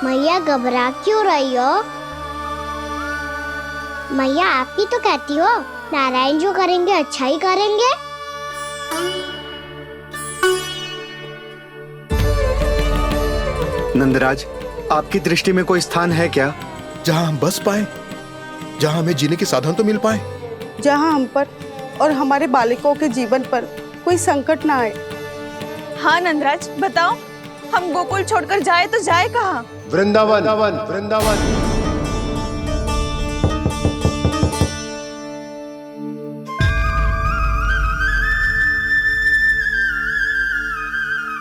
मैया घबरा क्यों रही हो? मैया आप ही तो कहती हो नारायण जो करेंगे अच्छा ही करेंगे। नंदराज, आपकी दृष्टि में कोई स्थान है क्या जहां हम बस पाए, जहां हमें जीने के साधन तो मिल पाए, जहां हम पर और हमारे बालकों के जीवन पर कोई संकट ना आए। हाँ नंदराज, बताओ हम गोकुल छोड़कर जाए तो जाए कहाँ? वृंदावन, वृंदावन।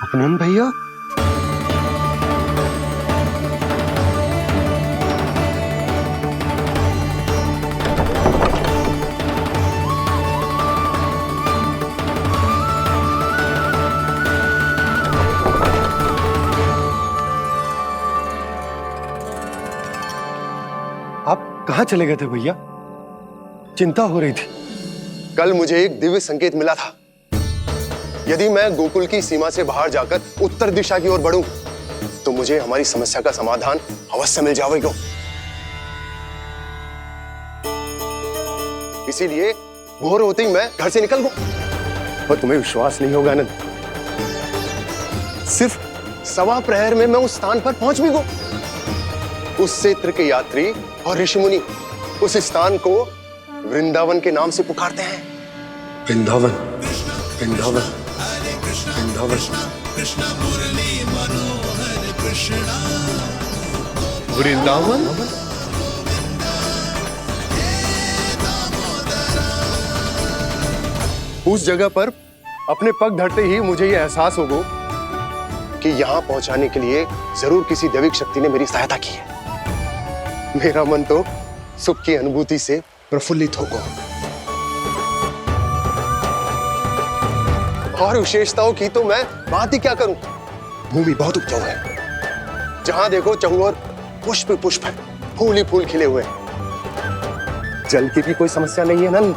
अपनन भैया, आप कहाँ चले गए थे भैया? चिंता हो रही थी। कल मुझे एक दिव्य संकेत मिला था। यदि मैं गोकुल की सीमा से बाहर जाकर उत्तर दिशा की ओर बढ़ूं, तो मुझे हमारी समस्या का समाधान अवश्य मिल जाएगा। इसीलिए भोर होते ही मैं घर से निकल गया। और तुम्हें विश्वास नहीं होगा आनंद, सिर्फ सवा प्रहर में मैं उस स्थान पर पहुंच भी गया। उस क्षेत्र के यात्री और ऋषि मुनि उस स्थान को वृंदावन के नाम से पुकारते हैं। वृंदावन, वृंदावन, वृंदावन। वृंदावन। उस जगह पर अपने पग धरते ही मुझे यह एहसास होगा कि यहां पहुंचाने के लिए जरूर किसी दैविक शक्ति ने मेरी सहायता की है। मेरा मन तो सुख की अनुभूति से प्रफुल्लित होगा। और विशेषताओं की तो मैं बात ही क्या करूं। भूमि बहुत उपजाऊ है, जहां देखो चहुओर पुष्प पुष्प, फूल ही फूल खिले हुए हैं। जल की भी कोई समस्या नहीं है नंद।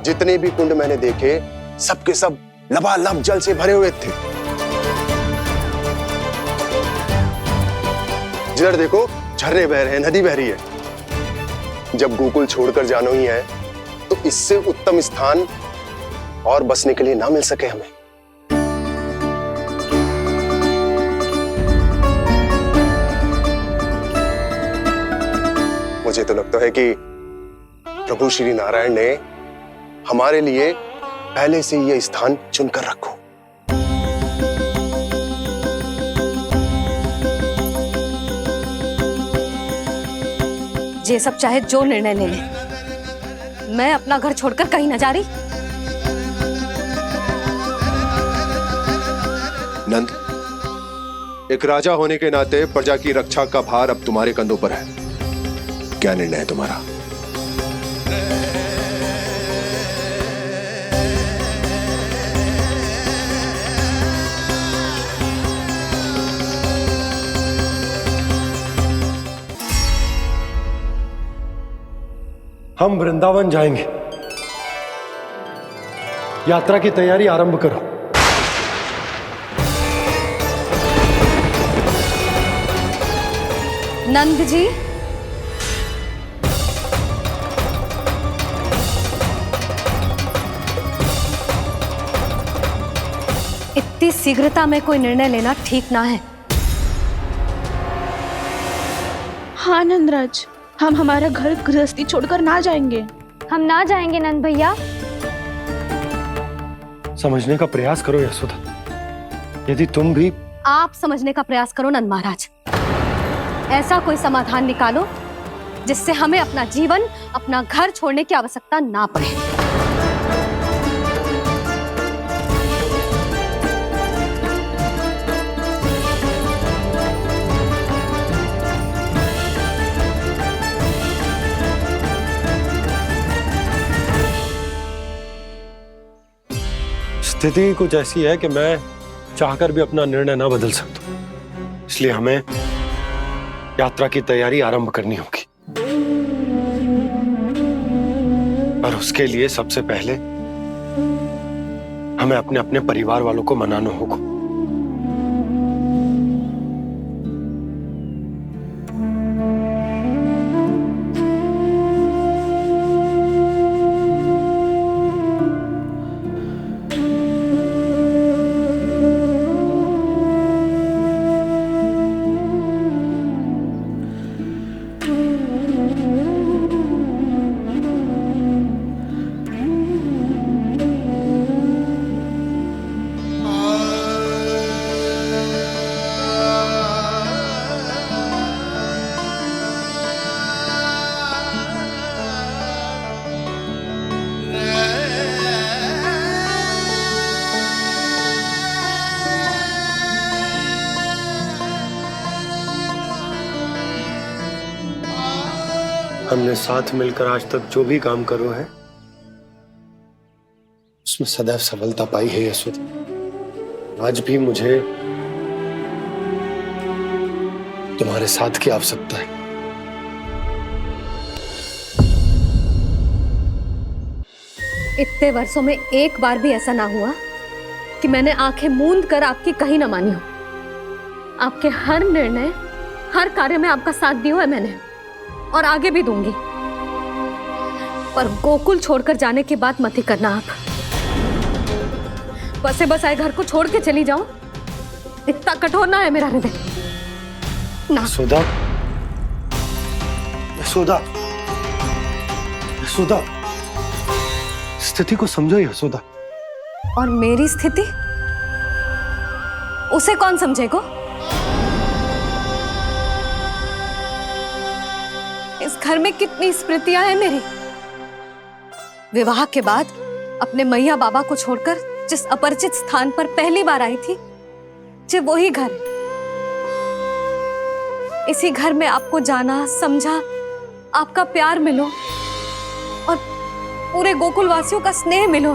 जितने भी कुंड मैंने देखे, सबके सब लबालब जल से भरे हुए थे। जिधर देखो झरने बह रहे हैं, नदी बह रही है। जब गोकुल छोड़कर जाना ही है, तो इससे उत्तम स्थान और बसने के लिए ना मिल सके हमें। मुझे तो लगता है कि प्रभु श्री नारायण ने हमारे लिए पहले से यह स्थान चुनकर रखो। ये सब चाहे जो निर्णय ले ले, मैं अपना घर छोड़कर कहीं न जा रही। नंद, एक राजा होने के नाते प्रजा की रक्षा का भार अब तुम्हारे कंधों पर है। क्या निर्णय है तुम्हारा? हम वृंदावन जाएंगे। यात्रा की तैयारी आरंभ करो। नंद जी, इतनी शीघ्रता में कोई निर्णय लेना ठीक ना है। हाँ नंदराज, हम हमारा घर गृहस्थी छोड़कर ना जाएंगे। हम ना जाएंगे नंद भैया। समझने का प्रयास करो यशोदा। यदि तुम भी आप समझने का प्रयास करो नंद महाराज। ऐसा कोई समाधान निकालो जिससे हमें अपना जीवन, अपना घर छोड़ने की आवश्यकता ना पड़े। स्थिति कुछ ऐसी है कि मैं चाहकर भी अपना निर्णय ना बदल सकता, इसलिए हमें यात्रा की तैयारी आरंभ करनी होगी। और उसके लिए सबसे पहले हमें अपने अपने परिवार वालों को मनाना होगा। हमने साथ मिलकर आज तक जो भी काम करो है उसमें सदैव सफलता पाई है यशोदा। आज भी मुझे तुम्हारे साथ की आवश्यकता है। इतने वर्षों में एक बार भी ऐसा ना हुआ कि मैंने आंखें मूंद कर आपकी कहीं ना मानी हो। आपके हर निर्णय, हर कार्य में आपका साथ दिया है मैंने, और आगे भी दूंगी। पर गोकुल छोड़कर जाने की बात मत ही करना आप। बसे बसाए घर को छोड़ के चली जाऊं, इतना कठोर ना है मेरा हृदय ना। यशोदा, यशोदा, यशोदा, स्थिति को समझो यशोदा। और मेरी स्थिति उसे कौन समझेगा? इस घर में कितनी स्मृतियां हैं मेरी। विवाह के बाद अपने मैया बाबा को छोड़कर जिस अपरिचित स्थान पर पहली बार आई थी, जो वही घर है। इसी घर में आपको जाना, समझा, आपका प्यार मिलो और पूरे गोकुल वासियों का स्नेह मिलो।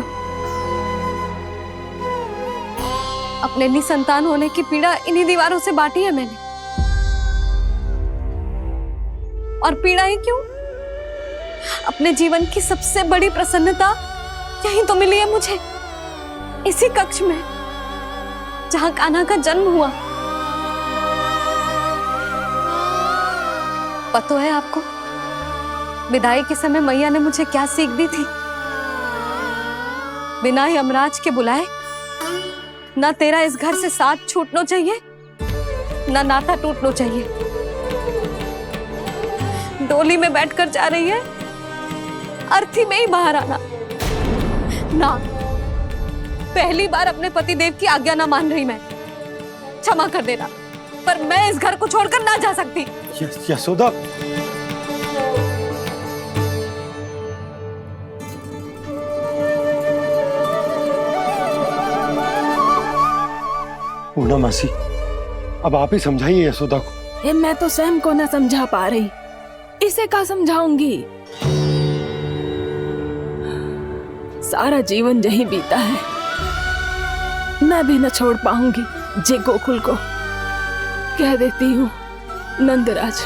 अपने निसंतान होने की पीड़ा इन्हीं दीवारों से बांटी है मैंने। और पीड़ा ही क्यों? अपने जीवन की सबसे बड़ी प्रसन्नता यहीं तो मिली है मुझे, इसी कक्ष में जहां कान्हा का जन्म हुआ। पता है आपको विदाई के समय मैया ने मुझे क्या सीख दी थी? बिना यमराज के बुलाए ना तेरा इस घर से साथ छूटना चाहिए, ना नाता टूटना चाहिए। डोली में बैठकर जा रही है, अर्थी में ही बाहर आना ना। पहली बार अपने पति देव की आज्ञा ना मान रही मैं, क्षमा कर देना, पर मैं इस घर को छोड़कर ना जा सकती। यशोदा, पूर्णा मासी, अब आप ही समझाइए यशोदा को। ये मैं तो स्वयं को न समझा पा रही, इसे क्या समझाऊंगी? सारा जीवन यही बीता है, मैं भी न छोड़ पाऊंगी। जे गोकुल को कह देती हूँ नंदराज।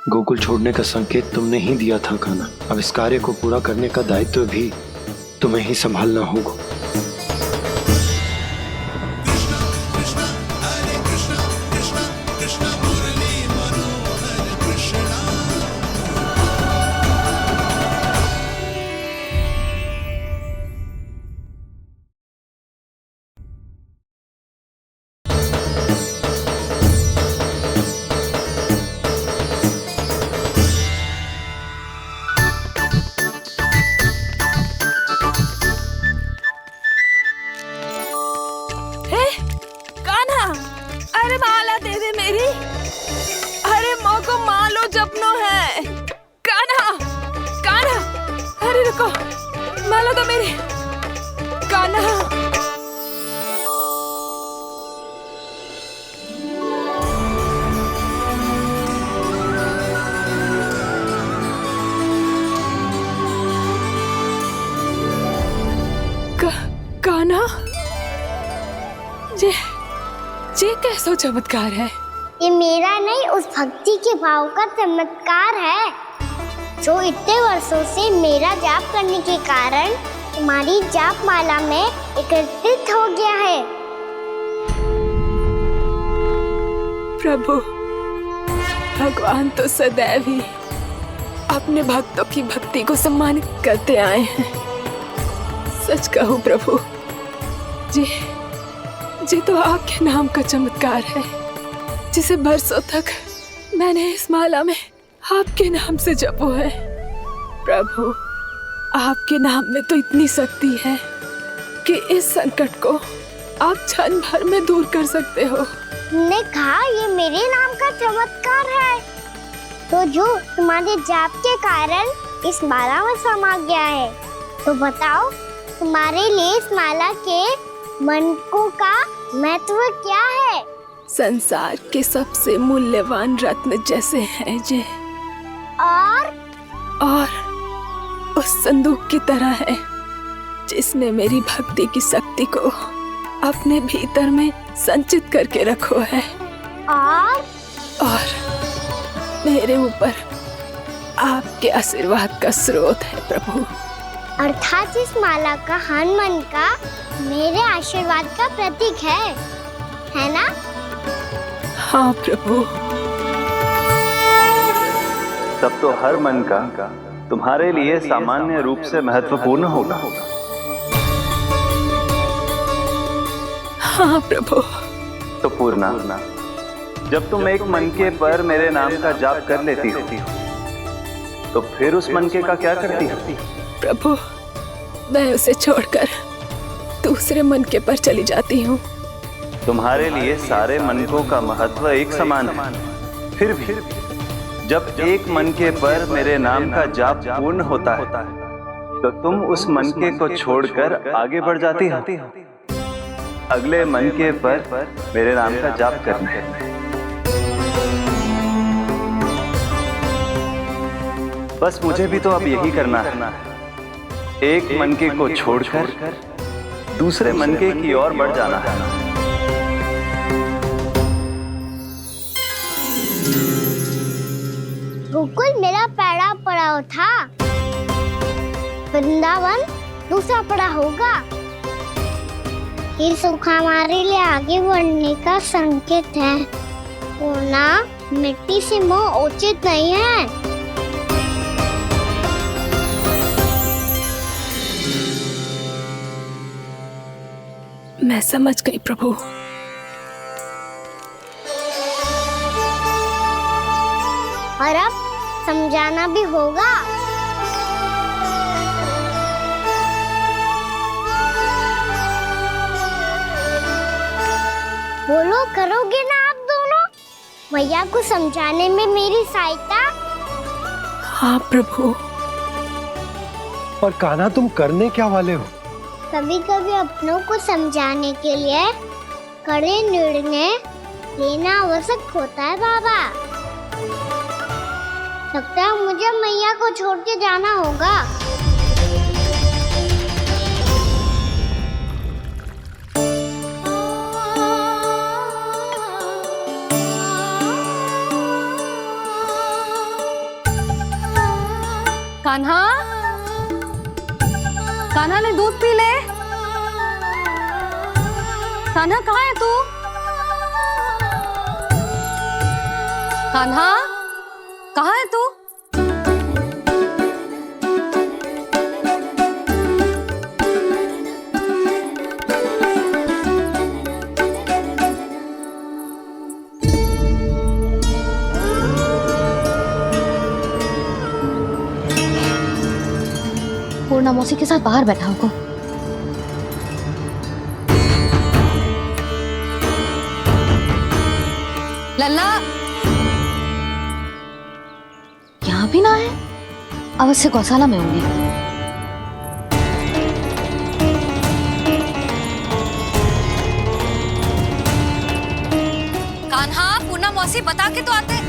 गोकुल छोड़ने का संकेत तुमने ही दिया था कान्हा। अब इस कार्य को पूरा करने का दायित्व भी तुम्हें ही संभालना होगा। माला तो मेरी कान्हा। कान्हा, ये कैसा चमत्कार है? ये मेरा नहीं, उस भक्ति के भाव का चमत्कार है जो इतने वर्षों से मेरा जाप करने के कारण तुम्हारी जाप माला में एकत्रित हो गया है। प्रभु, भगवान तो सदैव ही अपने भक्तों की भक्ति को सम्मानित करते आए हैं। सच कहूं प्रभु, जी तो आपके नाम का चमत्कार है, जिसे बरसों तक मैंने इस माला में आपके नाम से जपो है। प्रभु, आपके नाम में तो इतनी शक्ति है कि इस संकट को आप क्षण भर में दूर कर सकते हो। तुमने कहा ये मेरे नाम का चमत्कार है, तो जो तुम्हारे जाप के कारण इस माला में समा गया है। तो बताओ तुम्हारे लिए इस माला के मनकों का महत्व क्या है? संसार के सबसे मूल्यवान रत्न जैसे हैं जे, और उस संदूक की तरह है जिसने मेरी भक्ति की शक्ति को अपने भीतर में संचित करके रखो है, और मेरे ऊपर आपके आशीर्वाद का स्रोत है प्रभु। अर्थात इस माला का हनुमान का मेरे आशीर्वाद का प्रतीक है ना? हाँ प्रभु। तब तो हर मन का तुम्हारे लिए सामान्य रूप से महत्वपूर्ण होगा। हाँ प्रभु। तो पूर्णा, जब तुम एक मनके पर मेरे नाम का जाप कर लेती हो, तो फिर उस मनके का क्या करती हो? प्रभु, मैं उसे छोड़कर दूसरे मनके पर चली जाती हूँ। तुम्हारे लिए सारे मनकों का महत्व एक समान है। फिर भी जब एक मनके पर मेरे नाम का जाप पूर्ण होता है, तो तुम उस मनके को छोड़कर आगे बढ़ जाती हो अगले मनके पर मेरे नाम का जाप करने। बस मुझे भी तो अब यही करना है, एक मनके को छोड़कर दूसरे मनके की ओर बढ़ जाना है। गोकुल मेरा पहला पड़ाव था, वृंदावन दूसरा पड़ा होगा। ये सुख हमारे लिए आगे बढ़ने का संकेत है। पूर्णा, मिट्टी से मोह उचित नहीं है। मैं समझ गई प्रभु। और अब समझाना भी होगा। बोलो, करोगे ना आप दोनों? भैया को समझाने में मेरी सहायता। हाँ प्रभु। और कान्हा, तुम करने क्या वाले हो? कभी कभी अपनों को समझाने के लिए कड़े निर्णय लेना आवश्यक होता है बाबा। लगता है मुझे मैया को छोड़ के जाना होगा। कान्हा, कान्हा ने दूध पी ले। कान्हा कहाँ है तू? कान्हा, कहाँ है तू? पूर्णा मौसी के साथ बाहर बैठा होगा। लल्ला, यहाँ भी ना है। अवश्य गौशाला में होंगे। कान्हा, पूर्णा मौसी बता के तो आते।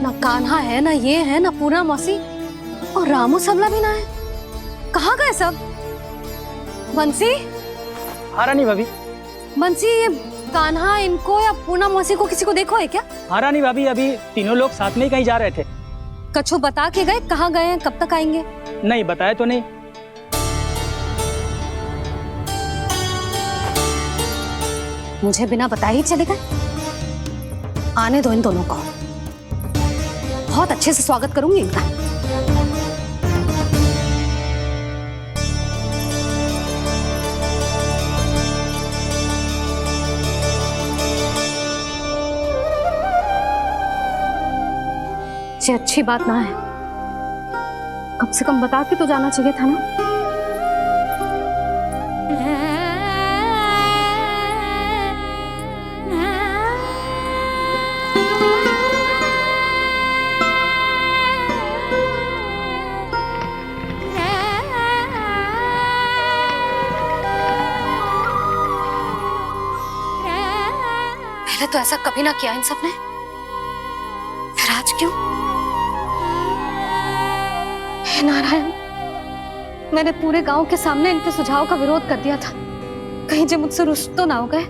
ना कान्हा है, ना ये है, ना पूर्णा मौसी, और रामू सबला भी ना है। कहाँ गए सब? बंसी? हाँ रानी भाभी। बंसी, ये कान्हा इनको या पूर्णा मौसी को किसी को देखो है क्या? हाँ रानी भाभी, अभी तीनों लोग साथ में ही कहीं जा रहे थे। कछु बता के गए कहाँ गए हैं, कब तक आएंगे? नहीं बताया तो नहीं। मुझे बिना बताए ही चले गए। आने दो इन दोनों को, बहुत अच्छे से स्वागत करूंगी इनका। ये अच्छी बात ना है, कम से कम बता के तो जाना चाहिए था ना। पहले तो ऐसा कभी ना किया इन सब ने, फिर आज क्यों? हे नारायण, मैंने पूरे गांव के सामने इनके सुझाव का विरोध कर दिया था, कहीं जे मुझसे रुष्ट तो ना हो गए।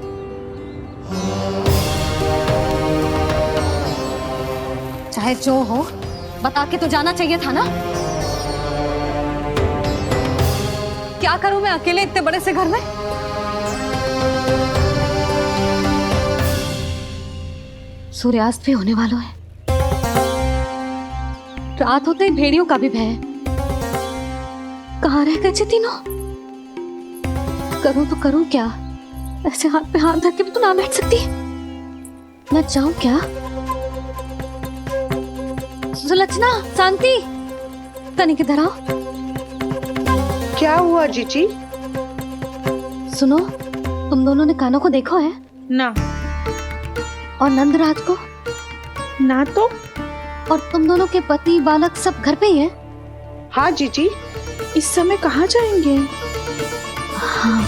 चाहे जो हो, बता के तो जाना चाहिए था ना। क्या करूं मैं अकेले इतने बड़े से घर में? सूर्यास्त भी होने वाला है, रात होते ही भेड़ियों का भी भय है। कहाँ रह गए तीनों? करूं तो करूं क्या? ऐसे हाथ पे हाथ धर के भी तो ना बैठ सकती। मैं जाऊं क्या? सुलक्षणा, शांति, तनिक इधर आओ। क्या हुआ जीजी? सुनो, तुम दोनों ने कान्हा को देखा है? ना। और नंदराज को? ना तो। और तुम दोनों के पति बालक सब घर पे ही है? हाँ जीजी, इस समय कहाँ जाएंगे? हाँ।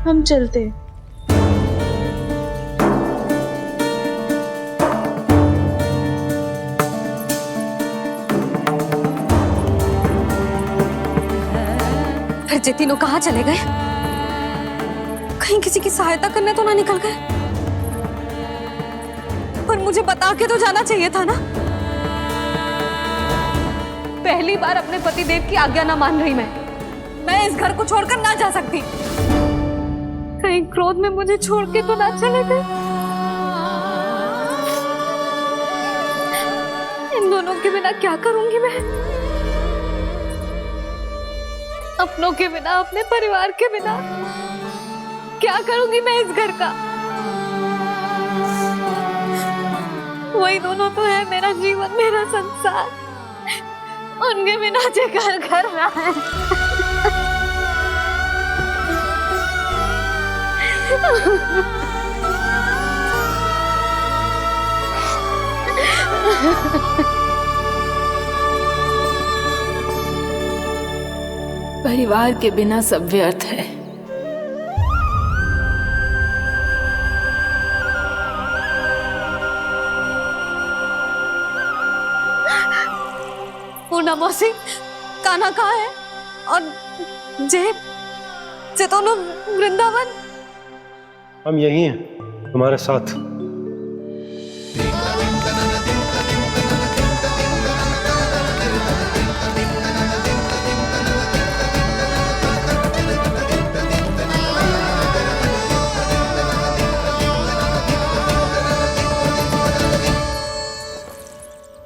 हम चलते। फिर जे तीनों कहाँ चले गए? कहीं किसी की सहायता करने तो ना निकल गए? पर मुझे बता के तो जाना चाहिए था ना। पहली बार अपने पति देव की आज्ञा ना मान रही मैं इस घर को छोड़कर ना जा सकती। कहीं क्रोध में मुझे छोड़ के तो ना चले गए। इन दोनों के बिना क्या करूंगी मैं? अपनों के बिना, अपने परिवार के बिना क्या करूंगी मैं इस घर का? वही दोनों तो है मेरा जीवन, मेरा संसार। उनके बिना जे घर घर रहा है। परिवार के बिना सब व्यर्थ है। पूर्णा मौसी, कान्हा कहाँ है? और जे दोनों वृंदावन? हम यही हैं, तुम्हारे साथ।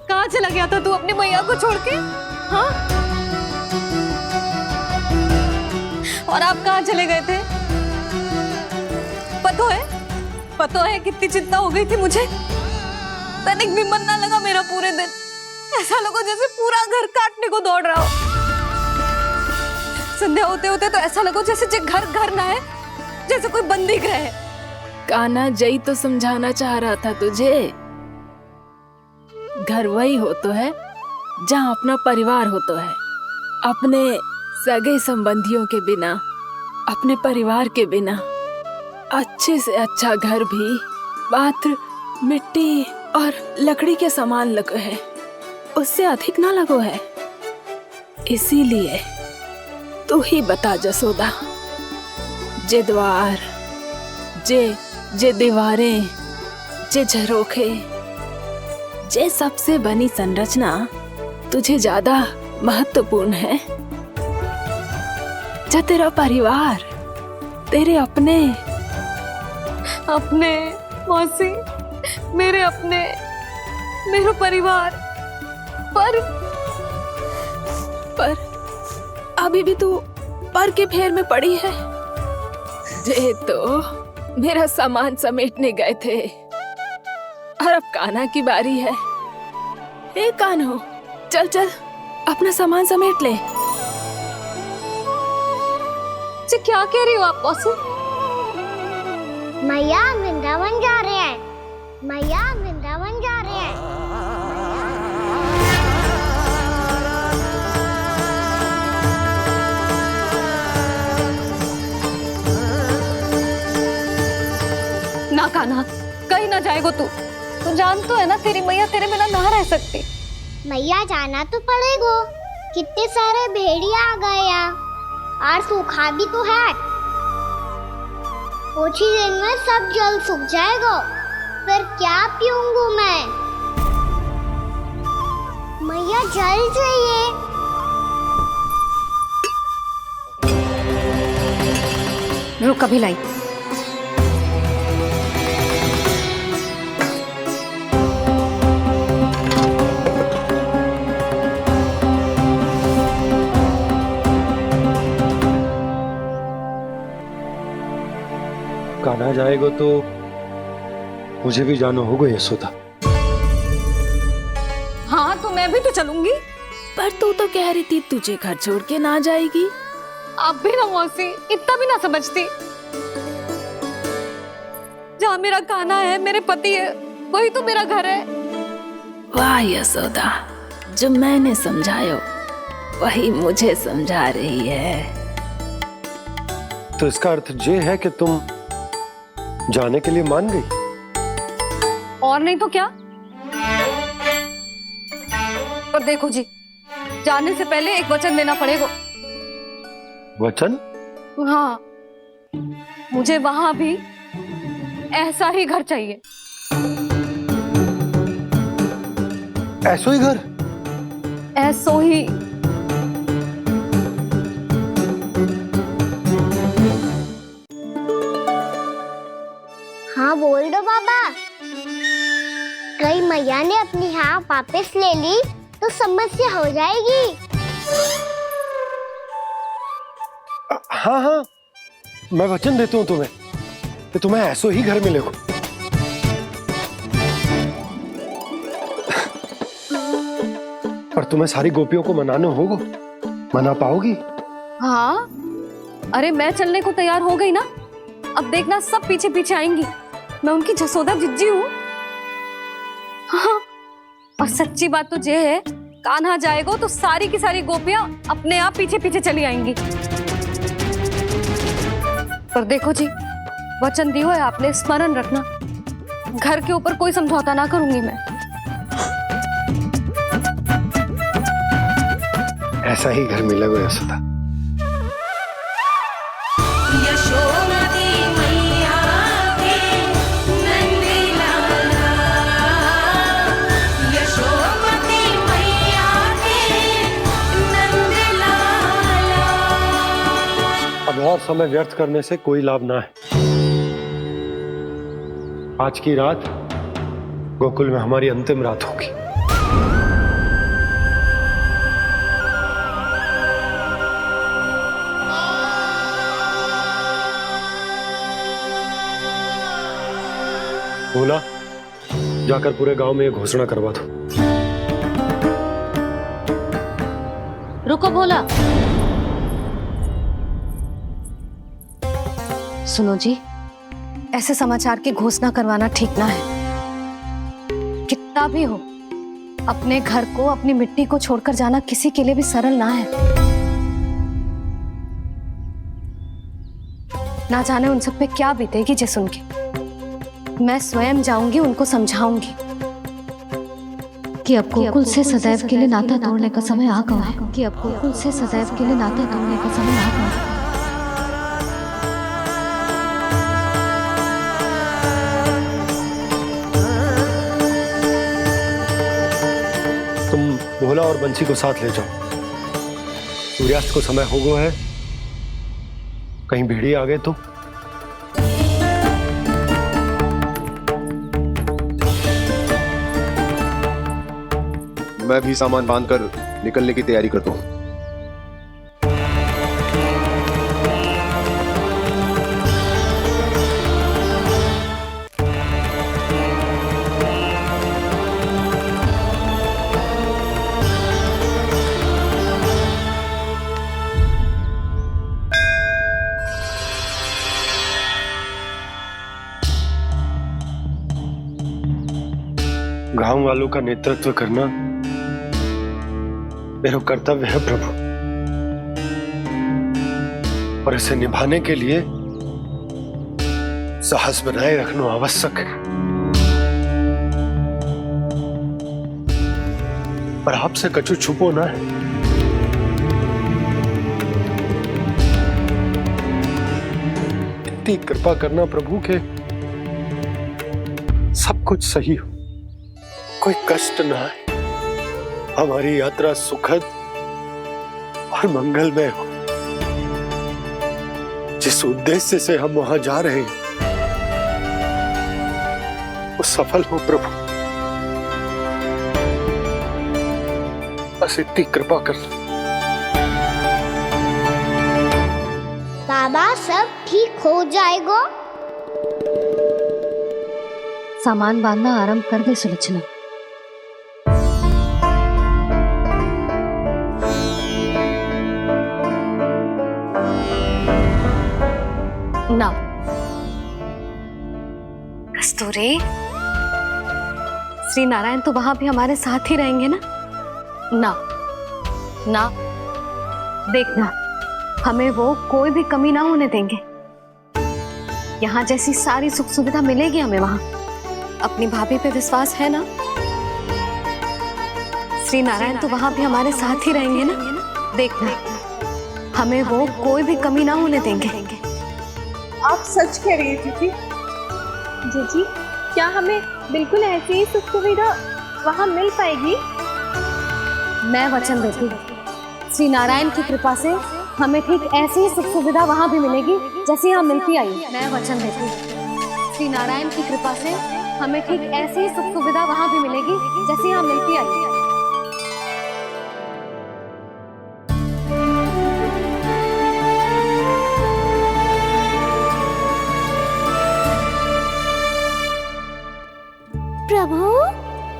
कहाँ चला गया था तू अपनी मैया को छोड़ के? हाँ? और आप कहाँ चले गए थे? पता है कितनी चिंता हो गई थी मुझे। तनिक भी मन ना लगा मेरा पूरे दिन। ऐसा लगा जैसे पूरा घर काटने को दौड़ रहा हो। संध्या होते होते तो ऐसा लगा जैसे घर घर ना है, जैसे कोई बंदी गृह है। कान्हा जई तो समझाना चाह रहा था तुझे। घर वही हो तो है जहाँ अपना परिवार हो तो है। अपने सगे संबंधियों के बिना, अपने परिवार के बिना अच्छे से अच्छा घर भी मात्र मिट्टी और लकड़ी के समान लगो है, उससे अधिक ना लगो है। इसीलिए तू ही बता जसोदा, जे द्वार, जे दीवारें, जे झरोखे, जे सबसे बनी संरचना तुझे ज्यादा महत्वपूर्ण है? जा तेरा परिवार, तेरे अपने मौसी, मेरा परिवार। पर अभी भी तू पर के फेर में पड़ी है। जे तो मेरा सामान समेटने गए थे और अब कान्हा की बारी है। ए कान्हो, चल चल अपना सामान समेट ले। क्या कह रही हो आप मौसी? मैया वृंदावन जा रहे हैं। मैया वृंदावन जा रहे हैं। ना कान्हा, ना जाएगो तू जान तो है ना तेरी मैया तेरे बिना ना रह सकती। मैया जाना तो पड़ेगा, कितने सारे भेड़िया आ गए यहाँ और सूखा भी तो है। कुछ ही दिन में सब जल सूख जाएगा, फिर क्या पीऊंगी मैं? मैया जल चाहिए। रुक अभी लाई। कान्हा जाएगा तो मुझे भी जाना होगा यशोदा। हाँ तो मैं भी तो चलूंगी। पर तू तो कह रही थी तुझे घर छोड़ के ना जाएगी। आप भी ना मौसी इतना भी ना समझती। जहाँ मेरा कान्हा है, मेरे पति है, वही तो मेरा घर है। वाह यशोदा, जो मैंने समझायो वही मुझे समझा रही है। तो इसका अर्थ ये है कि तुम जाने के लिए मान गई? और नहीं तो क्या। पर देखो जी, जाने से पहले एक वचन देना पड़ेगा। वचन? हाँ, मुझे वहां भी ऐसा ही घर चाहिए। ऐसो ही घर? ऐसो ही। हाँ बोल दो बाबा। कहीं मैया ने अपनी हाँ वापस ले ली तो समस्या हो जाएगी। हाँ हाँ, मैं वचन देता हूँ तुम्हें कि तुम्हें ऐसो ही घर मिलेगा। पर तुम्हें सारी गोपियों को मनाना होगा। मना पाओगी? हाँ, अरे मैं चलने को तैयार हो गई ना। अब देखना सब पीछे पीछे आएंगी। मैं उनकी जसोदा जिज्जी हूँ। हाँ, और सच्ची बात तो ये है, कान्हा जाएगा तो सारी की सारी गोपियां अपने आप पीछे पीछे चली आएंगी। पर देखो जी, वचन दियो है आपने, स्मरण रखना। घर के ऊपर कोई समझौता ना करूंगी मैं। ऐसा ही घर मिलेगा यशोदा। अब और समय व्यर्थ करने से कोई लाभ ना है। आज की रात गोकुल में हमारी अंतिम रात होगी। बोला, जाकर पूरे गांव में ये घोषणा करवा दो। रुको भोला। सुनो जी, ऐसे समाचार की घोषणा करवाना ठीक ना है। कितना भी हो, अपने घर को, अपनी मिट्टी को छोड़कर जाना किसी के लिए भी सरल ना है। ना जाने उन सब पे क्या बीतेगी जे सुन के। मैं स्वयं जाऊंगी, उनको समझाऊंगी कि अब गोकुल से सदैव के लिए नाता तोड़ने का समय आ गया है। कि अब गोकुल से सदैव के लिए नाता तोड़ने का समय आ गया है। तुम भोला और बंसी को साथ ले जाओ। सूर्यास्त को समय हो गया है, कहीं भेड़िए आ गए तो। मैं भी सामान बांधकर निकलने की तैयारी करता हूँ। गांव वालों का नेतृत्व करना मेरा कर्तव्य है प्रभु, और इसे निभाने के लिए साहस बनाए रखना आवश्यक है। पर आपसे कछु छुपो ना है। इतनी कृपा करना प्रभु के सब कुछ सही हो, कोई कष्ट ना आए, हमारी यात्रा सुखद और मंगलमय हो। जिस उद्देश्य से हम वहां जा रहे हैं वो सफल हो प्रभु, बस इतनी कृपा कर लो। बाबा सब ठीक हो जाएगा। सामान बांधना आरंभ कर दे सुलोचना। ना कस्तूरी, श्री नारायण तो वहां भी हमारे साथ ही रहेंगे ना? ना ना, देखना हमें वो कोई भी कमी ना होने देंगे। यहाँ जैसी सारी सुख सुविधा मिलेगी हमें वहां। अपनी भाभी पे विश्वास है ना? श्री नारायण तो वहां भी हमारे साथ ही रहेंगे ना? देखना हमें वो कोई भी कमी ना होने देंगे। आप सच कह रही है दीदी? जीजी, क्या हमें बिल्कुल ऐसी ही सुख सुविधा वहाँ मिल पाएगी? मैं वचन देती हूँ, श्री नारायण की कृपा से हमें ठीक ऐसी ही सुख सुविधा वहाँ भी मिलेगी जैसी यहाँ मिलती आई। मैं वचन देती हूँ, श्री नारायण की कृपा से हमें ठीक ऐसी ही सुख सुविधा वहाँ भी मिलेगी जैसी यहाँ मिलती आई। प्रभु,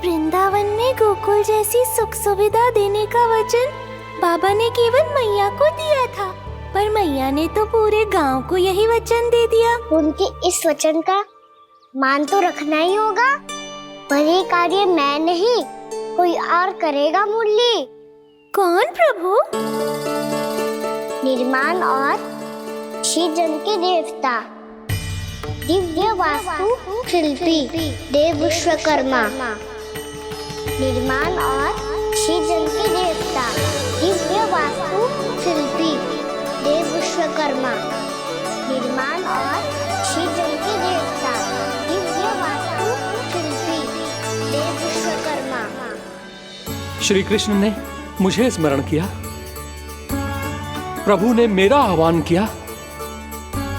वृंदावन में गोकुल जैसी सुख सुविधा देने का वचन बाबा ने केवल मैया को दिया था, पर मैया ने तो पूरे गांव को यही वचन दे दिया। उनके इस वचन का मान तो रखना ही होगा, पर ये कार्य मैं नहीं कोई और करेगा। मुरली कौन प्रभु? निर्माण और सृजन के देवता, दिव्य वास्तु शिल्पी देव विश्वकर्मा। निर्माण और सृजन के देवता, दिव्य वास्तु शिल्पी देव विश्वकर्मा। निर्माण और सृजन के देवता, दिव्य वास्तु शिल्पी देव विश्वकर्मा। श्री कृष्ण ने मुझे स्मरण किया, प्रभु ने मेरा आह्वान किया।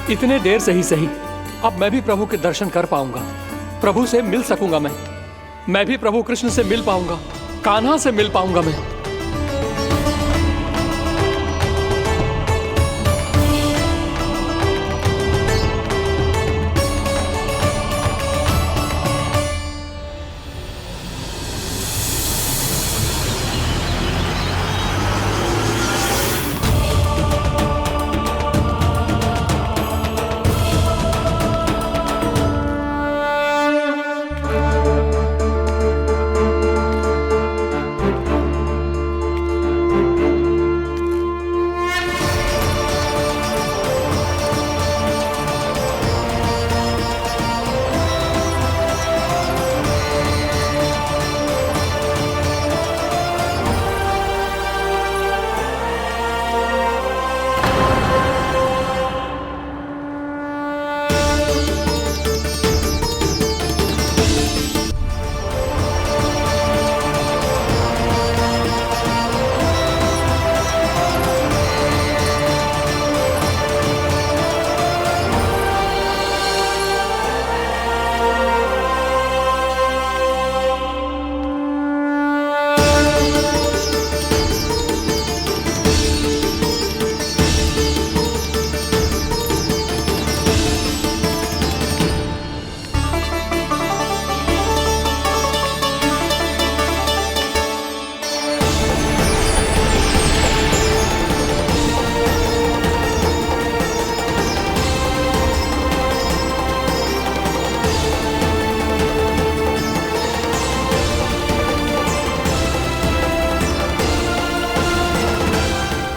इतने देर से ही सही, अब मैं भी प्रभु के दर्शन कर पाऊंगा, प्रभु से मिल सकूंगा। मैं भी प्रभु कृष्ण से मिल पाऊंगा, कान्हा से मिल पाऊंगा मैं।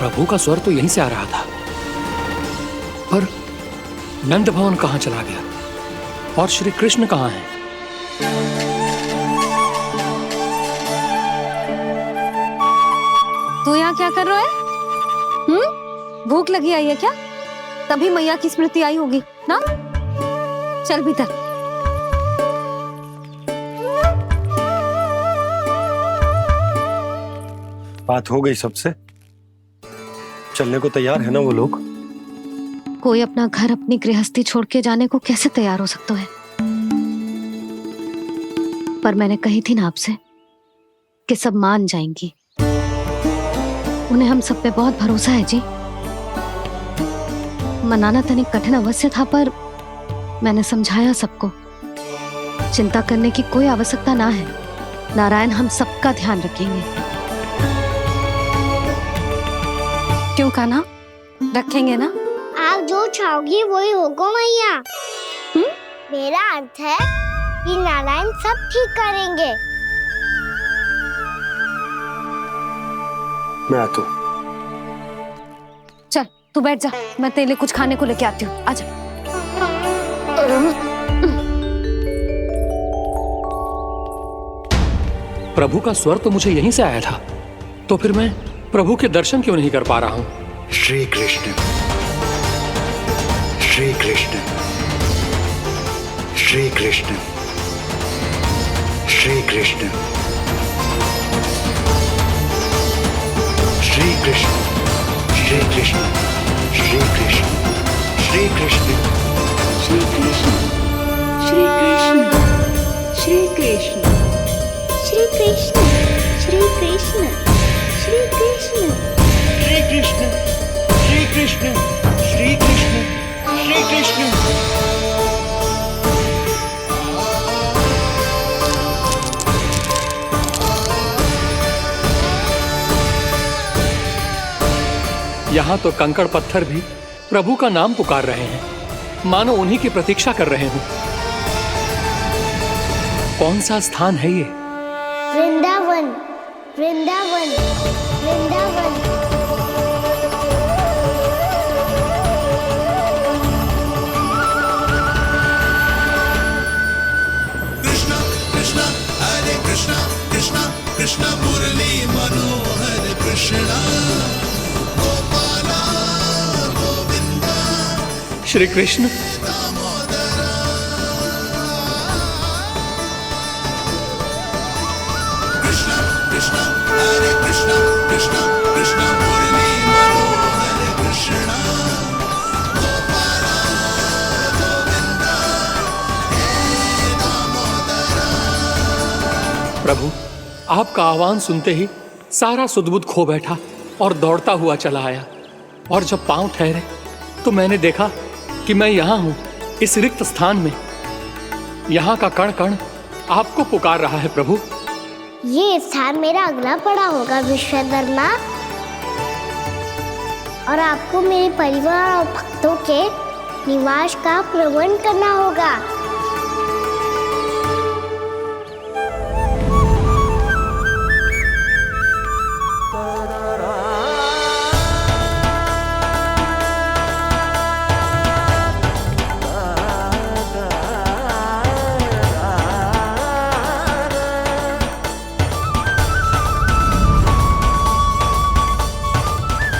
प्रभु का स्वर तो यहीं से आ रहा था, पर नंद भवन कहां चला गया और श्री कृष्ण कहां हैं? यहाँ क्या कर रहे हो? भूख लगी आई है क्या? तभी मैया की स्मृति आई होगी ना? चल भीतर। बात हो गई सबसे? चलने को तैयार है ना वो लोग? कोई अपना घर अपनी गृहस्थी छोड़ के जाने को कैसे तैयार हो सकता है? पर मैंने कही थी ना आपसे कि सब मान जाएंगी। उन्हें हम सब पे बहुत भरोसा है जी। मनाना तनिक कठिन अवश्य था, पर मैंने समझाया सबको। चिंता करने की कोई आवश्यकता ना है। नारायण हम सबका ध्यान रखेंगे। क्यों कान्हा, रखेंगे ना? आप जो चाहोगी वही होगा मैया। मेरा अर्थ है कि नारायण सब ठीक करेंगे। मैं आता हूं। चल तू बैठ जा, मैं तेरे लिए कुछ खाने को लेके आती हूँ। आजा। प्रभु का स्वर तो मुझे यहीं से आया था, तो फिर मैं प्रभु के दर्शन क्यों नहीं कर पा रहा हूँ? श्री कृष्ण, श्री कृष्ण, श्री कृष्ण, श्री कृष्ण, श्री कृष्ण, श्री कृष्ण, श्री कृष्ण, श्री कृष्ण, श्री कृष्ण, श्री कृष्ण, श्री कृष्ण, श्री कृष्ण, श्री कृष्ण, श्री कृष्ण, श्री कृष्ण, श्री कृष्ण, श्री कृष्ण, श्री कृष्ण। यहाँ तो कंकड़ पत्थर भी प्रभु का नाम पुकार रहे हैं, मानो उन्हीं की प्रतीक्षा कर रहे हों। कौन सा स्थान है ये? वृंदावन, वृंदावन, वृंदावन। कृष्णा कृष्णा हरे कृष्णा, कृष्णा कृष्णा मुरली मनोहर कृष्णा, गोपाला गोविंदा श्री कृष्ण। कृष्णा कृष्णा हरे कृष्णा, कृष्णा कृष्णा मुरली मनोहर कृष्णा, गोपाला गोविंदा हे दामोदरा। प्रभु, आपका आह्वान सुनते ही सारा सुध-बुध खो बैठा और दौड़ता हुआ चला आया। और जब पांव ठहरे तो मैंने देखा कि मैं यहाँ हूँ, इस रिक्त स्थान में। यहाँ का कण कण आपको पुकार रहा है प्रभु। ये स्थान मेरा अगला पड़ा होगा विश्वकर्मा, और आपको मेरे परिवार और भक्तों के निवास का प्रबंध करना होगा।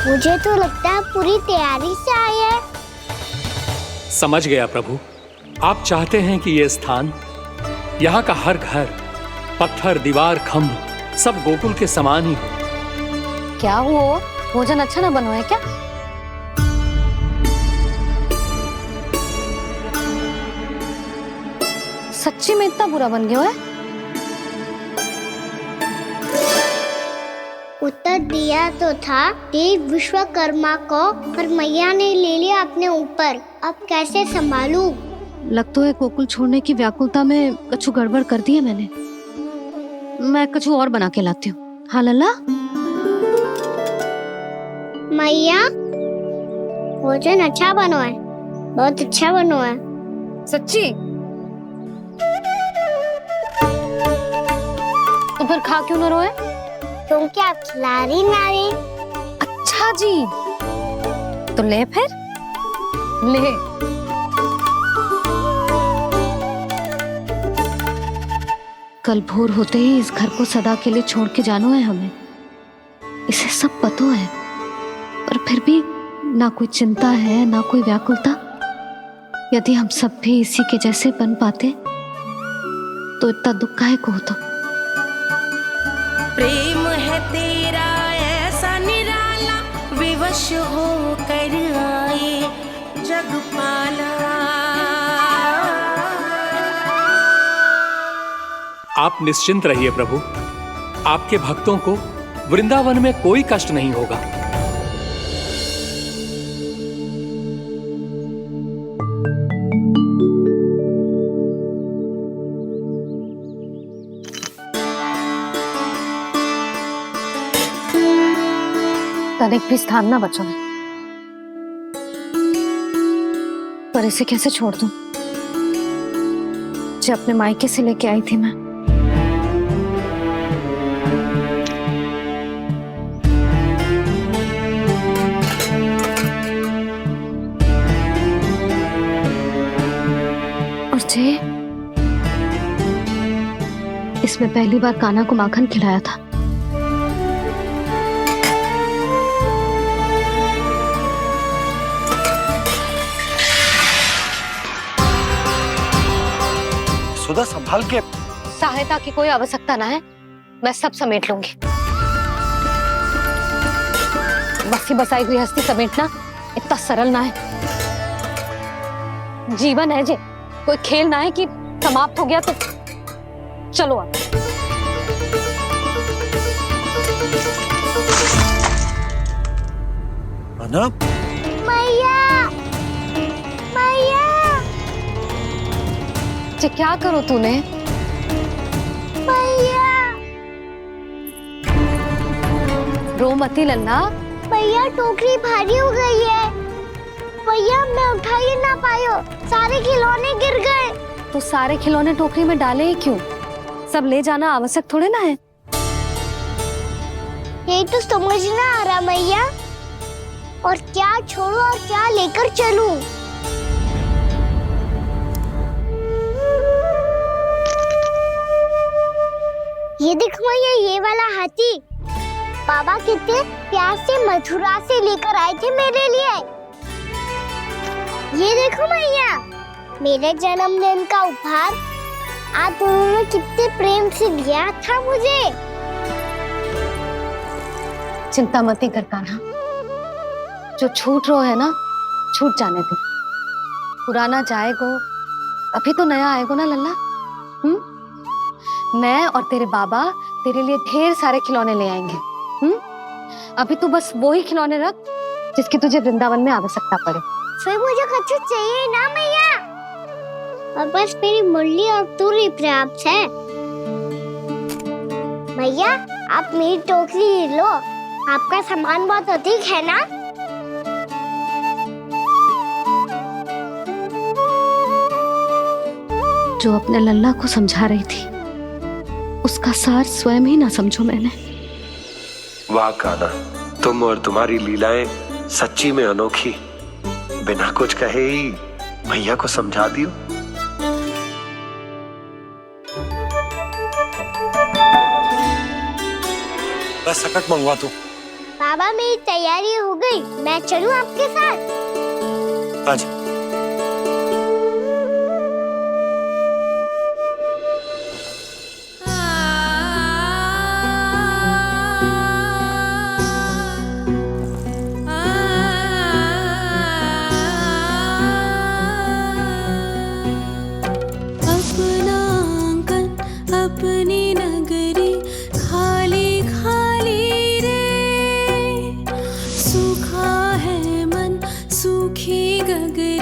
मुझे तो लगता है पूरी तैयारी से आए हैं। समझ गया प्रभु, आप चाहते हैं कि ये स्थान, यहाँ का हर घर, पत्थर, दीवार, खम्भ सब गोकुल के समान ही हो। क्या हुआ? भोजन अच्छा ना बनो है क्या? सच्ची में इतना बुरा बन गया है? उत्तर दिया तो था देव विश्वकर्मा को, पर मैया ने ले लिया अपने ऊपर। अब कैसे संभालूं? लग तो है गोकुल छोड़ने की व्याकुलता में कछु गड़बड़ कर दी है मैंने। मैं कछु और बना के लाती हूँ। हाँ लल्ला? मैया, भोजन अच्छा बनो है, बहुत अच्छा बनो है। सच्ची? तो फिर खा क्यों न रोए? क्योंकि आप खिला रही नारी। अच्छा जी, तो ले फिर ले। कल भोर होते ही इस घर को सदा के लिए छोड़ के जाना है हमें। इसे सब पता है, पर फिर भी ना कोई चिंता है ना कोई व्याकुलता। यदि हम सब भी इसी के जैसे बन पाते तो इतना दुख काहे को होता। प्रेम है तेरा ऐसा निराला, विवश हो कर आए जग पाला। आप निश्चिंत रहिए प्रभु, आपके भक्तों को वृंदावन में कोई कष्ट नहीं होगा। तनिक भी स्थान ना बचो है, पर इसे कैसे छोड़ दूं जो अपने मायके से लेके आई थी मैं। और जे इसमें पहली बार कान्हा को माखन खिलाया था। सुधा संभाल के। सहायता की कोई आवश्यकता ना है, मैं सब समेट लूंगी। बसी बसाई हुई हस्ती समेटना इतना सरल ना है। जीवन है जे, कोई खेल ना है कि समाप्त हो गया तो चलो आप। अना मैया, मैया, जे क्या करो तूने? मैया, रो मती लल्ला। भैया टोकरी भारी हो गई है। भैया मैं उठा ही ना पायो, सारे खिलौने गिर गए। तो सारे खिलौने टोकरी में डाले ही क्यों? सब ले जाना आवश्यक थोड़े ना है। यही तो समझ ना आ रहा मैया, और क्या छोड़ू और क्या लेकर चलूं? ये देख मैया, ये वाला हाथी बाबा कितने प्यार से मथुरा से लेकर आए थे मेरे लिए। ये देखो मैया, मेरे जन्मदिन का उपहार आप दोनों ने कितने प्रेम से दिया था मुझे। चिंता मत कर कान्हा, जो छूट रो है ना छूट जाने दे। पुराना जाएगो, अभी तो नया आएगो ना लल्ला। मैं और तेरे बाबा तेरे लिए ढेर सारे खिलौने ले आएंगे। अभी तू बस वो ही खिलौने रख जिसकी तुझे वृंदावन में आवश्यकता पड़े। फिर मुझे कुछ चाहिए ना मैया, और बस मेरी मुरली और तुरी पर्याप्त है। भैया आप मेरी टोकरी लो, आपका सामान बहुत अधिक है ना। जो अपने लल्ला को समझा रही थी उसका सार स्वयं ही ना समझो मैंने। वाह कान्हा, तुम और तुम्हारी लीलाएं सच्ची में अनोखी। बिना कुछ कहे ही भैया को समझा दियो। बस सकट मंगवा तू। बाबा मेरी तैयारी हो गई, मैं चलूं आपके साथ? आजा। अपनी नगरी खाली खाली रे, सूखा है मन सूखी गगरी।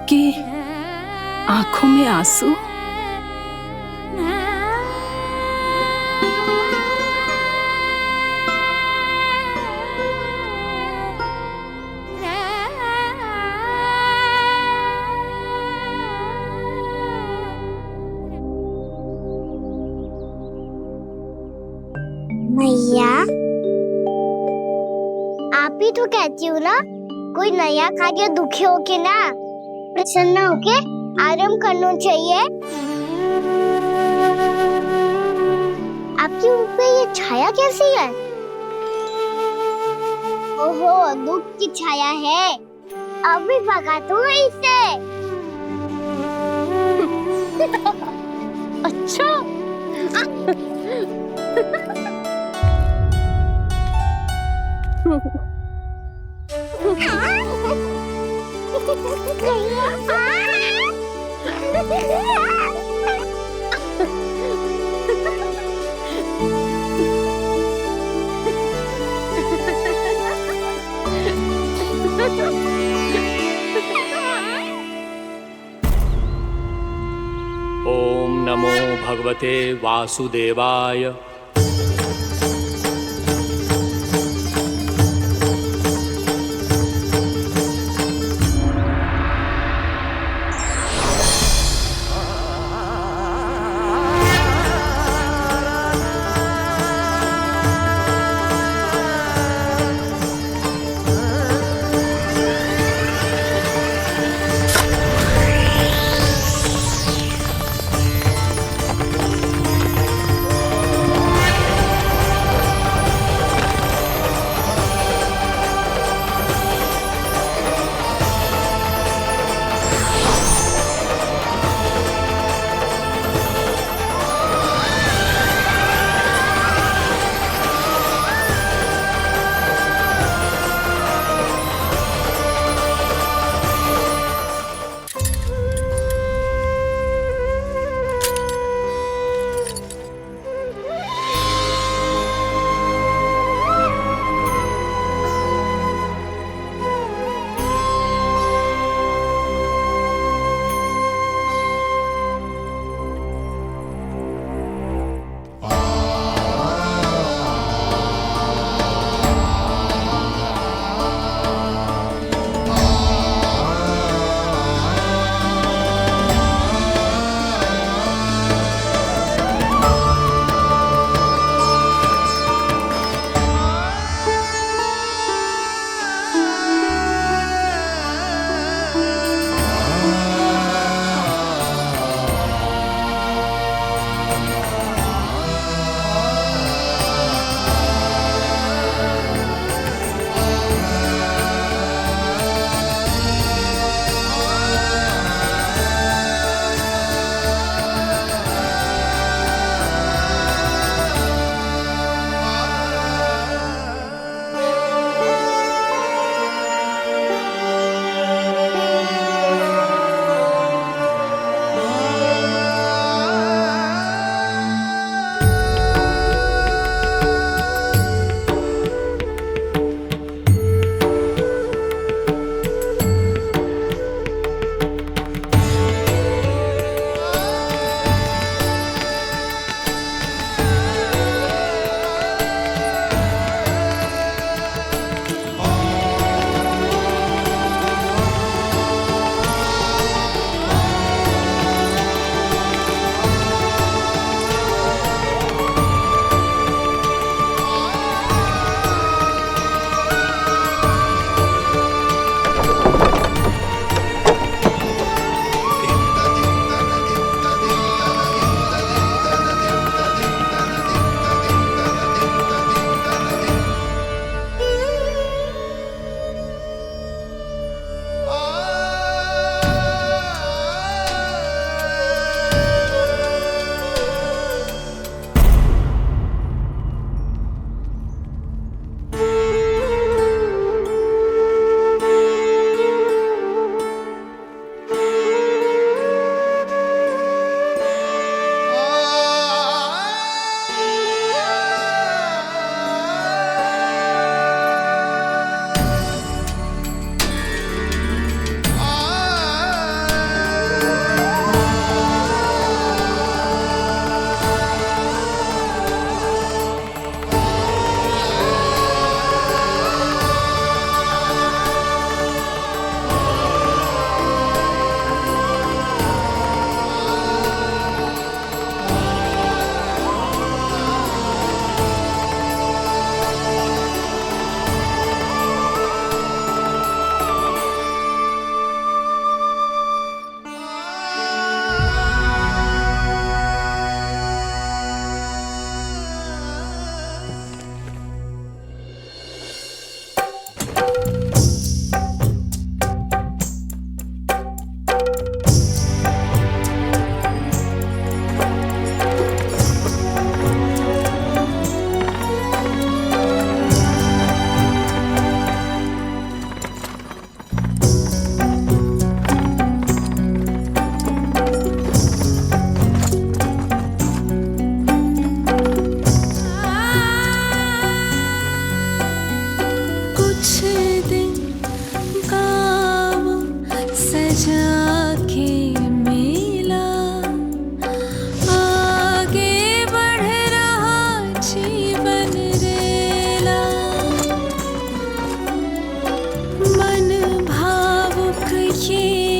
आपकी आंखों में आंसू? मैया, आप ही तो कहती हो ना, कोई नया कार्य दुखी होके ना प्रसन्न होके आराम करना चाहिए। आपके मुंह पे ये छाया कैसी है? ओहो, दुख की छाया है। अभी भगा दूं इसे। अच्छा। ओम नमो भगवते वासुदेवाय।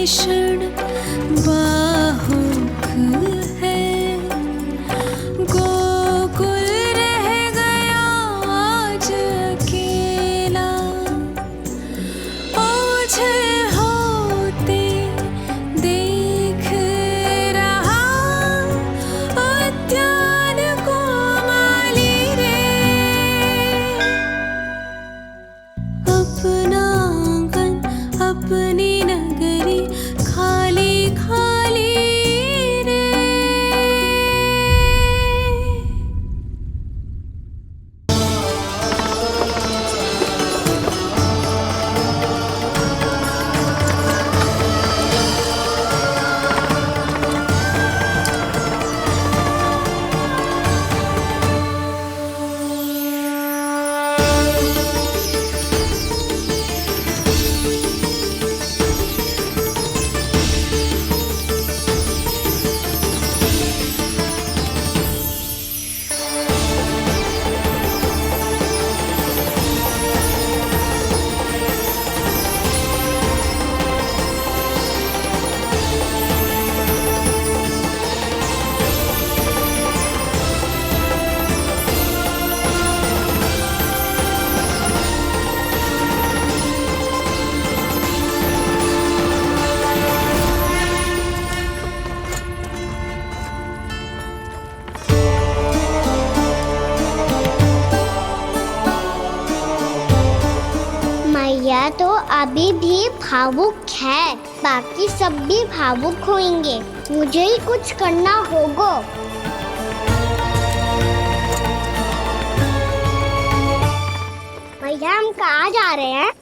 भीषण बाहुक है, गोकुल रह गया आज अकेला, ओझल होते देख रहा उद्यान को माली रे। अपना आंगन अपनी नगरी खाली खाली रे। मैया तो अभी भी भावुक है, बाकी सब भी भावुक होंगे। मुझे ही कुछ करना होगा। भैया हम कहाँ जा रहे हैं?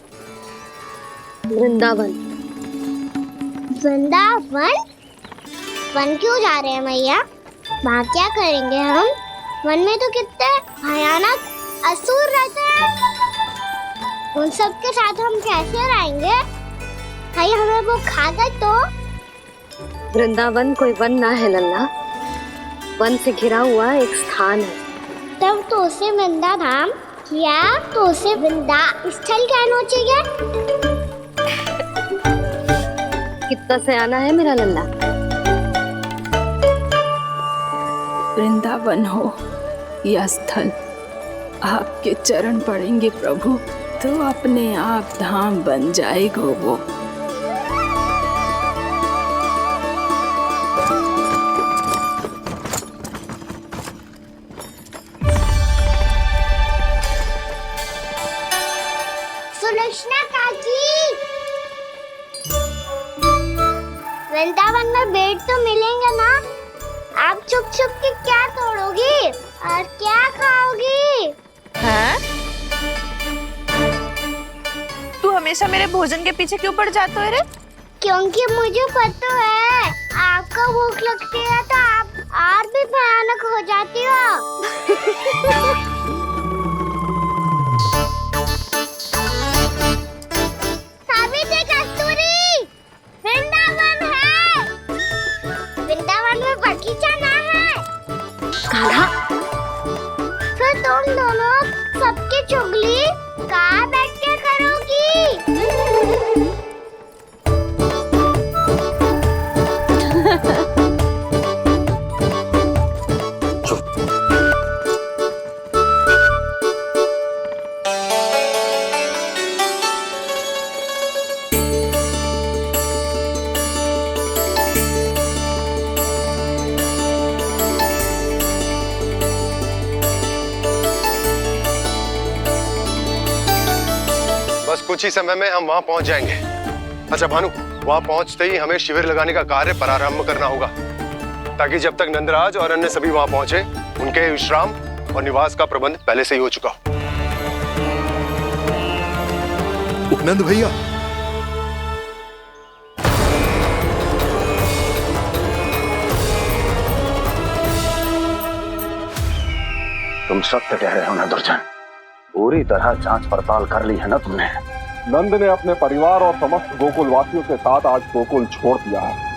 वृंदावन। वृंदावन? वन क्यों जा रहे हैं मैया? वहाँ क्या करेंगे हम? वन में तो कितने भयानक असुर रहते हैं। उन सब के साथ हम कैसे रहेंगे? कहीं हमें वो खा गए तो? वृंदावन कोई वन ना है लल्ला, वन से घिरा हुआ एक स्थान है। तब तो उसे वृंदा धाम या तो उसे वृंदा स्थल कहना चाहिए। कितना सयाना है मेरा लल्ला। वृंदावन हो या स्थल, आपके चरण पड़ेंगे प्रभु तो अपने आप धाम बन जाएगा वो। सुलक्षणा काकी, वृंदावन में बेड तो मिलेंगे ना? आप छुप छुप के क्या तोड़ोगी और क्या खाओगी? हाँ? तू हमेशा मेरे भोजन के पीछे क्यों पड़ जाते हो रे? क्योंकि मुझे पता है आपको भूख लगती है तो आप और भी भयानक हो जाती हो। सावित्री कस्तूरी, वृंदावन है। वृंदावन में बगीचा ना है। कान्हा, फिर तुम दोनों सबकी चुगली कहाँ बैठ के करोगी? बस कुछ ही समय में हम वहां पहुंच जाएंगे। अच्छा भानु, वहां पहुंचते ही हमें शिविर लगाने का कार्य प्रारंभ करना होगा, ताकि जब तक नंदराज और अन्य सभी वहां पहुंचे उनके विश्राम और निवास का प्रबंध पहले से ही हो चुका हो। उपनंद भैया, तुम सत्य कह रहे हो ना दुर्जन? पूरी तरह जांच पड़ताल कर ली है ना तुमने? नंद ने अपने परिवार और समस्त गोकुल वासियों के साथ आज गोकुल छोड़ दिया है।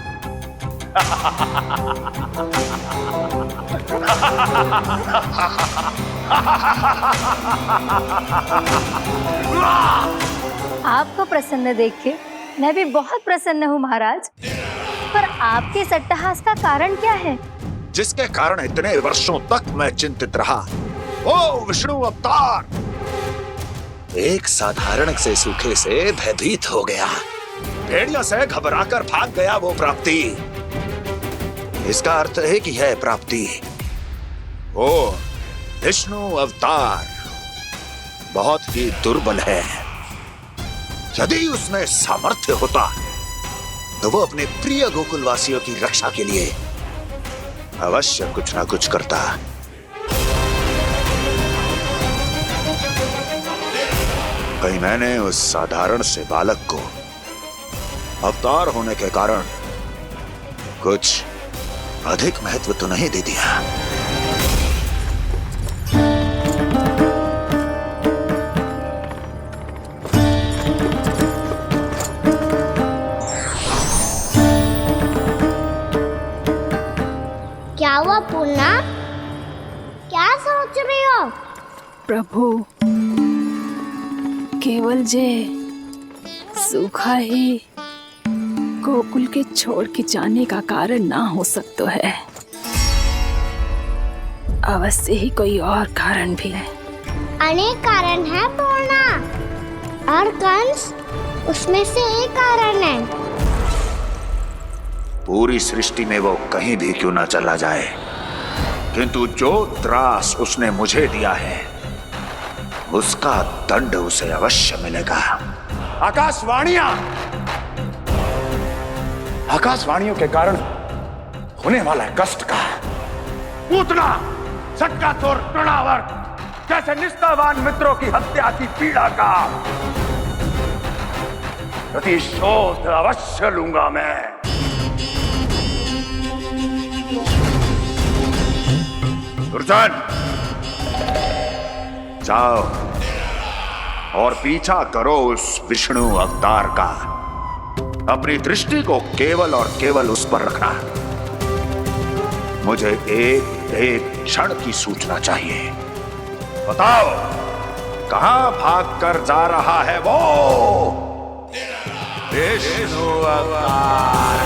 आपको प्रसन्न देख के मैं भी बहुत प्रसन्न हूँ महाराज, पर आपके इस अट्टहास का कारण क्या है? जिसके कारण इतने वर्षों तक मैं चिंतित रहा, वो विष्णु अवतार एक साधारण से सूखे से भयभीत हो गया, भेड़ियों से घबराकर भाग गया। वो प्राप्ति, इसका अर्थ है कि यह प्राप्ति, वो विष्णु अवतार बहुत ही दुर्बल है। यदि उसमें सामर्थ्य होता तो वो अपने प्रिय गोकुलवासियों की रक्षा के लिए अवश्य कुछ ना कुछ करता। कहीं मैंने उस साधारण से बालक को अवतार होने के कारण कुछ अधिक महत्व तो नहीं दे दिया। क्या हुआ पूर्णा? क्या सोच रही हो? प्रभु, केवल जे सूखा ही गोकुल के छोड़ के जाने का कारण ना हो सकता है, अवश्य ही कोई और कारण भी है। अनेक कारण है पूर्णा, और कंस उसमें से एक कारण है। पूरी सृष्टि में वो कहीं भी क्यों ना चला जाए, किंतु जो त्रास उसने मुझे दिया है उसका दंड उसे अवश्य मिलेगा। आकाशवाणियों के कारण होने वाला कष्ट का पूतना सटकासुर तृणावर्त जैसे निष्ठावान मित्रों की हत्या की पीड़ा का प्रतिशोध अवश्य लूंगा मैं। दुर्जन, जाओ और पीछा करो उस विष्णु अवतार का। अपनी दृष्टि को केवल और केवल उस पर रखना। मुझे एक क्षण की सूचना चाहिए। बताओ, कहां भागकर जा रहा है वो विष्णु अवतार?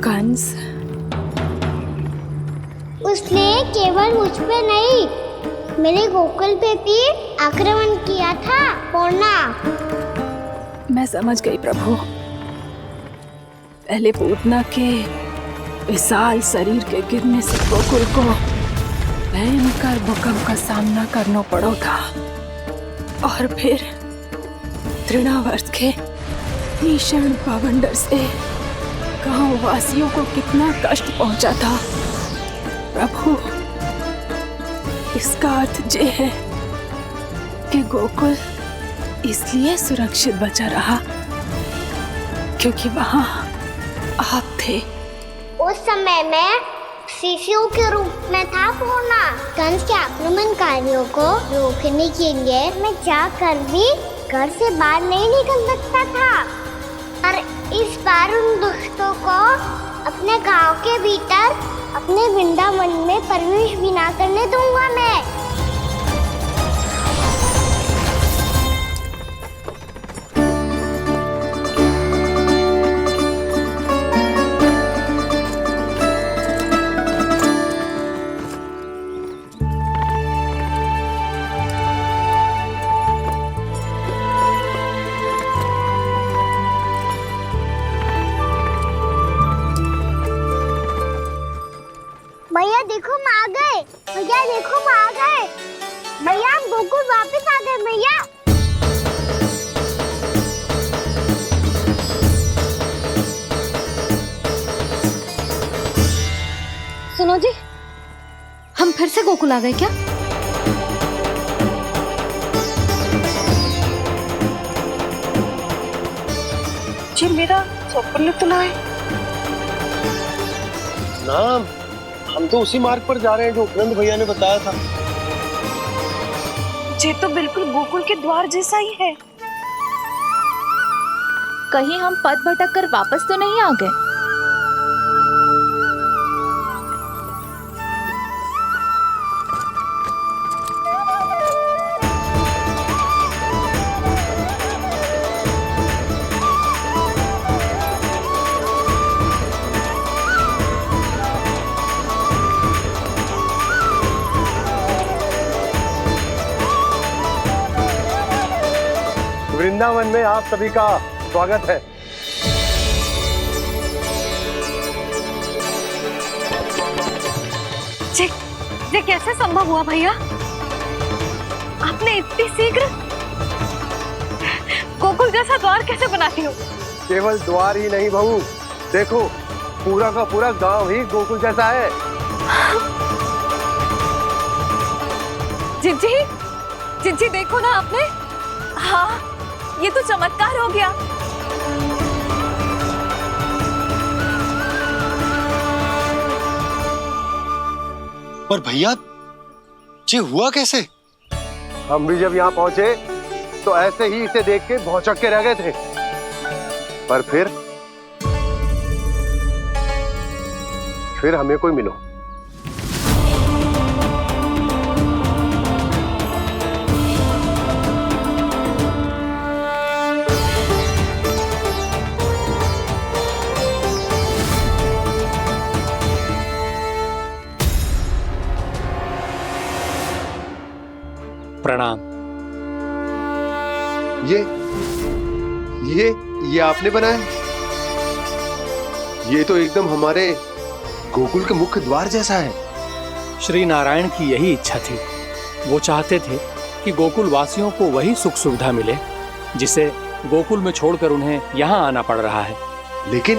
कंस, उसने केवल मुझ पे नहीं, मेरे गोकुल पे भी आक्रमण किया था पूर्णा। मैं समझ गई प्रभु। पहले पूतना के विशाल शरीर के गिरने से गोकुल को भयंकर भूकंप का सामना करना पड़ा था, और फिर तृणावर्त के भीषण पावंडर से गांव वासियों को कितना कष्ट पहुंचा था। प्रभु, इसका अर्थ ये है कि गोकुल इसलिए सुरक्षित बचा रहा क्योंकि वहां आप थे। उस समय मैं शिशु के रूप में था पूर्णा। कंस के आक्रमणकारियों को रोकने के लिए मैं जाकर भी घर से बाहर नहीं निकल सकता था, और इस बार उन दुष्टों को अपने गांव के भीतर अपने वृंदावन में प्रवेश भी ना करने दूंगा मैं। भैया देखो हम आ गए, भैया देखो हम आ गए, भैया हम गोकुल वापस आ गए भैया। सुनो जी, हम फिर से गोकुल आ गए क्या? जी मेरा स्वप्न तो ना है। ना, हम तो उसी मार्ग पर जा रहे हैं जो उपनंद भैया ने बताया था। ये तो बिल्कुल गोकुल के द्वार जैसा ही है। कहीं हम पथ भटक कर वापस तो नहीं आ गए? वृंदावन में आप सभी का स्वागत है। ये कैसे संभव हुआ भैया? आपने इतनी शीघ्र गोकुल जैसा द्वार कैसे बनाती हो? केवल द्वार ही नहीं बहू, देखो पूरा का पूरा गांव ही गोकुल जैसा है। जिज्जी, जिज्जी देखो ना आपने। हाँ, ये तो चमत्कार हो गया। पर भैया ये हुआ कैसे? हम भी जब यहाँ पहुंचे तो ऐसे ही इसे देख के भौचक के रह गए थे, पर फिर हमें कोई मिलो। प्रणाम। ये आपने बनाया? ये तो एकदम हमारे गोकुल के मुख्य द्वार जैसा है। श्री नारायण की यही इच्छा थी। वो चाहते थे कि गोकुल वासियों को वही सुख सुविधा मिले जिसे गोकुल में छोड़कर उन्हें यहाँ आना पड़ रहा है। लेकिन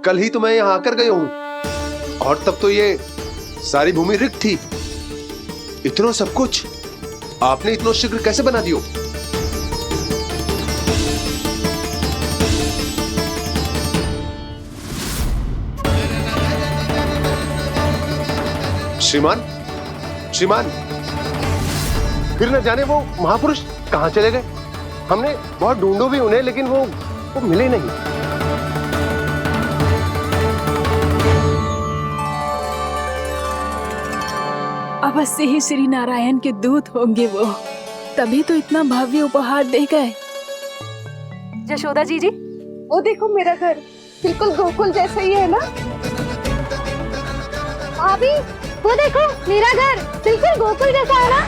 कल ही तो मैं यहाँ आकर गया हूँ और तब तो ये सारी भूमि रिक्त थी। इतना सब कुछ आपने इतना शीघ्र कैसे बना दियो? श्रीमान, फिर न जाने वो महापुरुष कहां चले गए। हमने बहुत ढूंढो भी उन्हें, लेकिन वो मिले नहीं। अवश्य ही श्री नारायण के दूत होंगे वो, तभी तो इतना भव्य उपहार दे गए। यशोदा जी, वो देखो मेरा घर बिल्कुल गोकुल जैसा ही है ना। भाभी वो देखो मेरा घर बिल्कुल गोकुल जैसा है ना।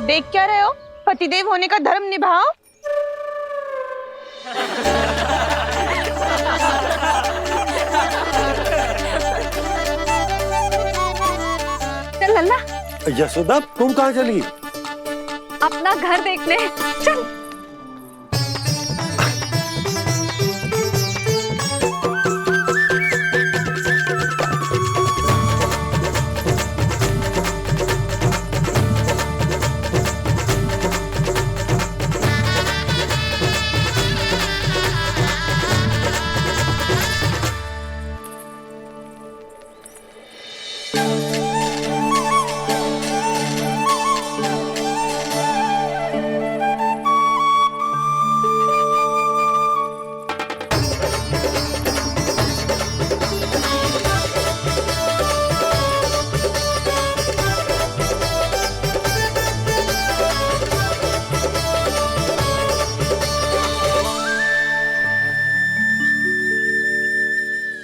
देख क्या रहे हो? पतिदेव होने का धर्म निभाओ। चल लल्ला, यशोदा तुम कहाँ चली? अपना घर देखने चल।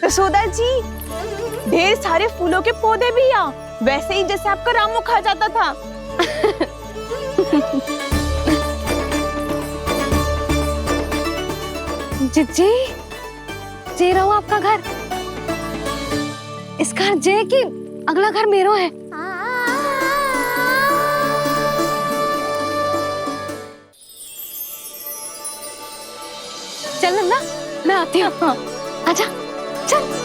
यशोदा जी, ढेर सारे फूलों के पौधे भी यहाँ, वैसे ही जैसे आपका रामू खा जाता था। जिज्जी, जे रहो आपका घर। इस घर जे की अगला घर मेरो है। चल लल्ला, मैं आती हूँ। हाँ, आजा, चल।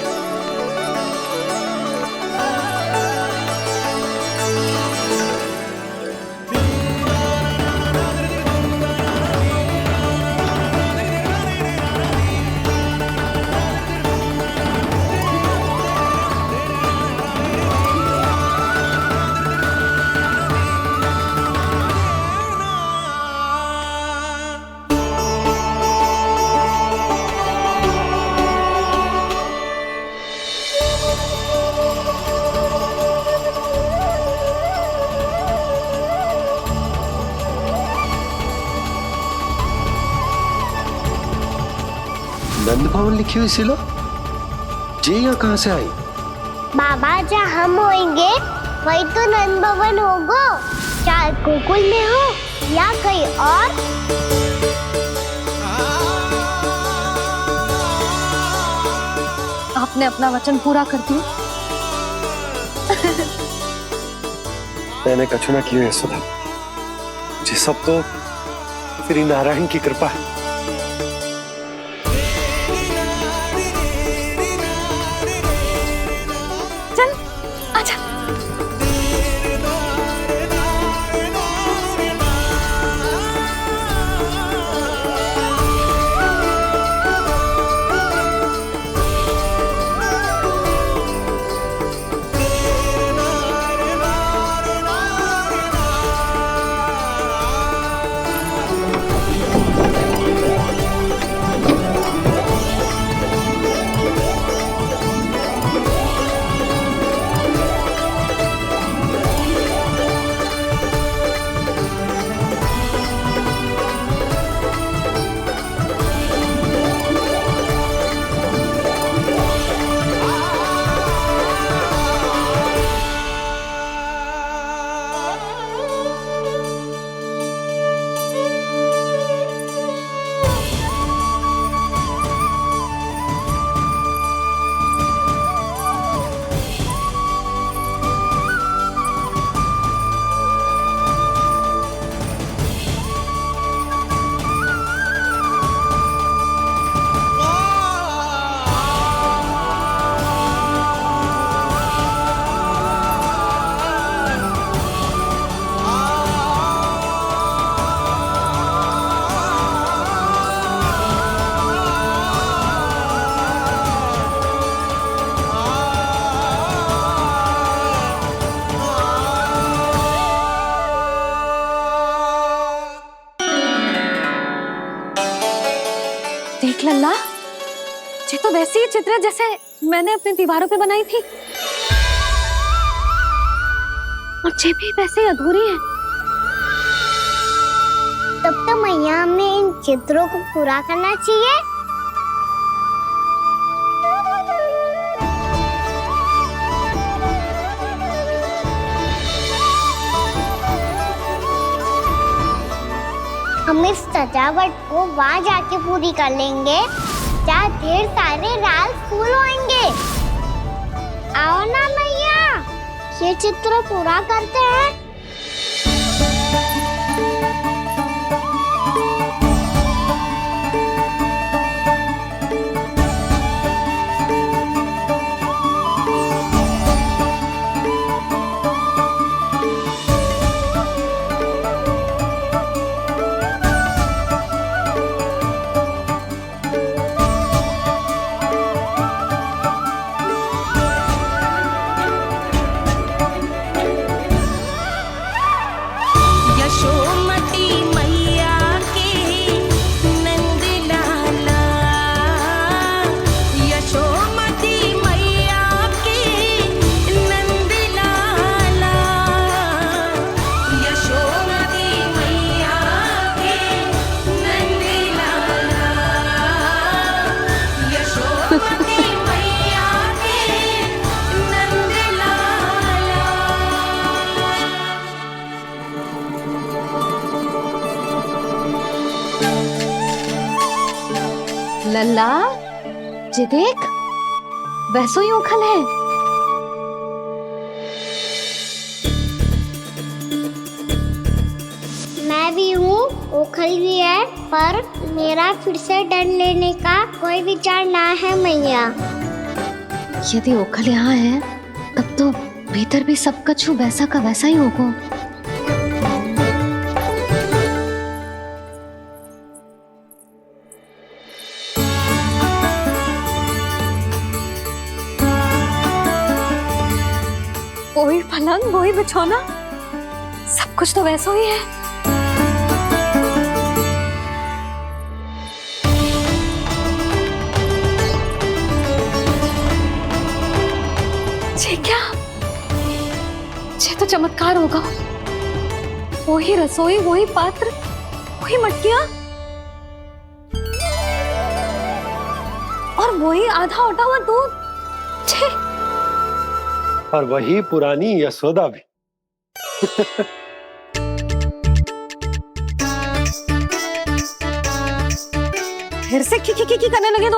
नंद भवन लिखी हुई सिलो, ये यहाँ कहाँ से आई? बाबा जहाँ हम होंगे वही तो नंद भवन होगा, चाहे गोकुल में हो या कहीं और। आपने अपना वचन पूरा कर दिया। मैंने कछु ना किया यशोदा, ये सब तो श्री नारायण की कृपा है। चल आजा। देख लल्ला, ये तो वैसी ही चित्र है जैसे मैंने अपनी दीवारों पे बनाई थी, और ये भी वैसे ही अधूरी है। तब तो मैया हमें इन चित्रों को पूरा करना चाहिए। हम इस सजावट को वहाँ जाके पूरी कर लेंगे जहाँ ढेर सारे लाल फूल होंगे। आओ ना मैया, ये चित्र पूरा करते हैं। लल्ला, ये देख, वैसो ही उखल है। मैं भी हूँ, ओखल भी है, पर मेरा फिर से डर लेने का कोई विचार ना है मैया। यदि ओखल यहाँ है, तब तो भीतर भी सब कछु वैसा का वैसा ही होगा। वही पलंग, वही बिछौना, सब कुछ तो वैसा ही है। ये क्या? ये तो चमत्कार होगा। वही रसोई, वही पात्र, वही मटकियां, और वही आधा उटा हुआ दूध। और वही पुरानी यशोदा भी। फिर से की करने लगे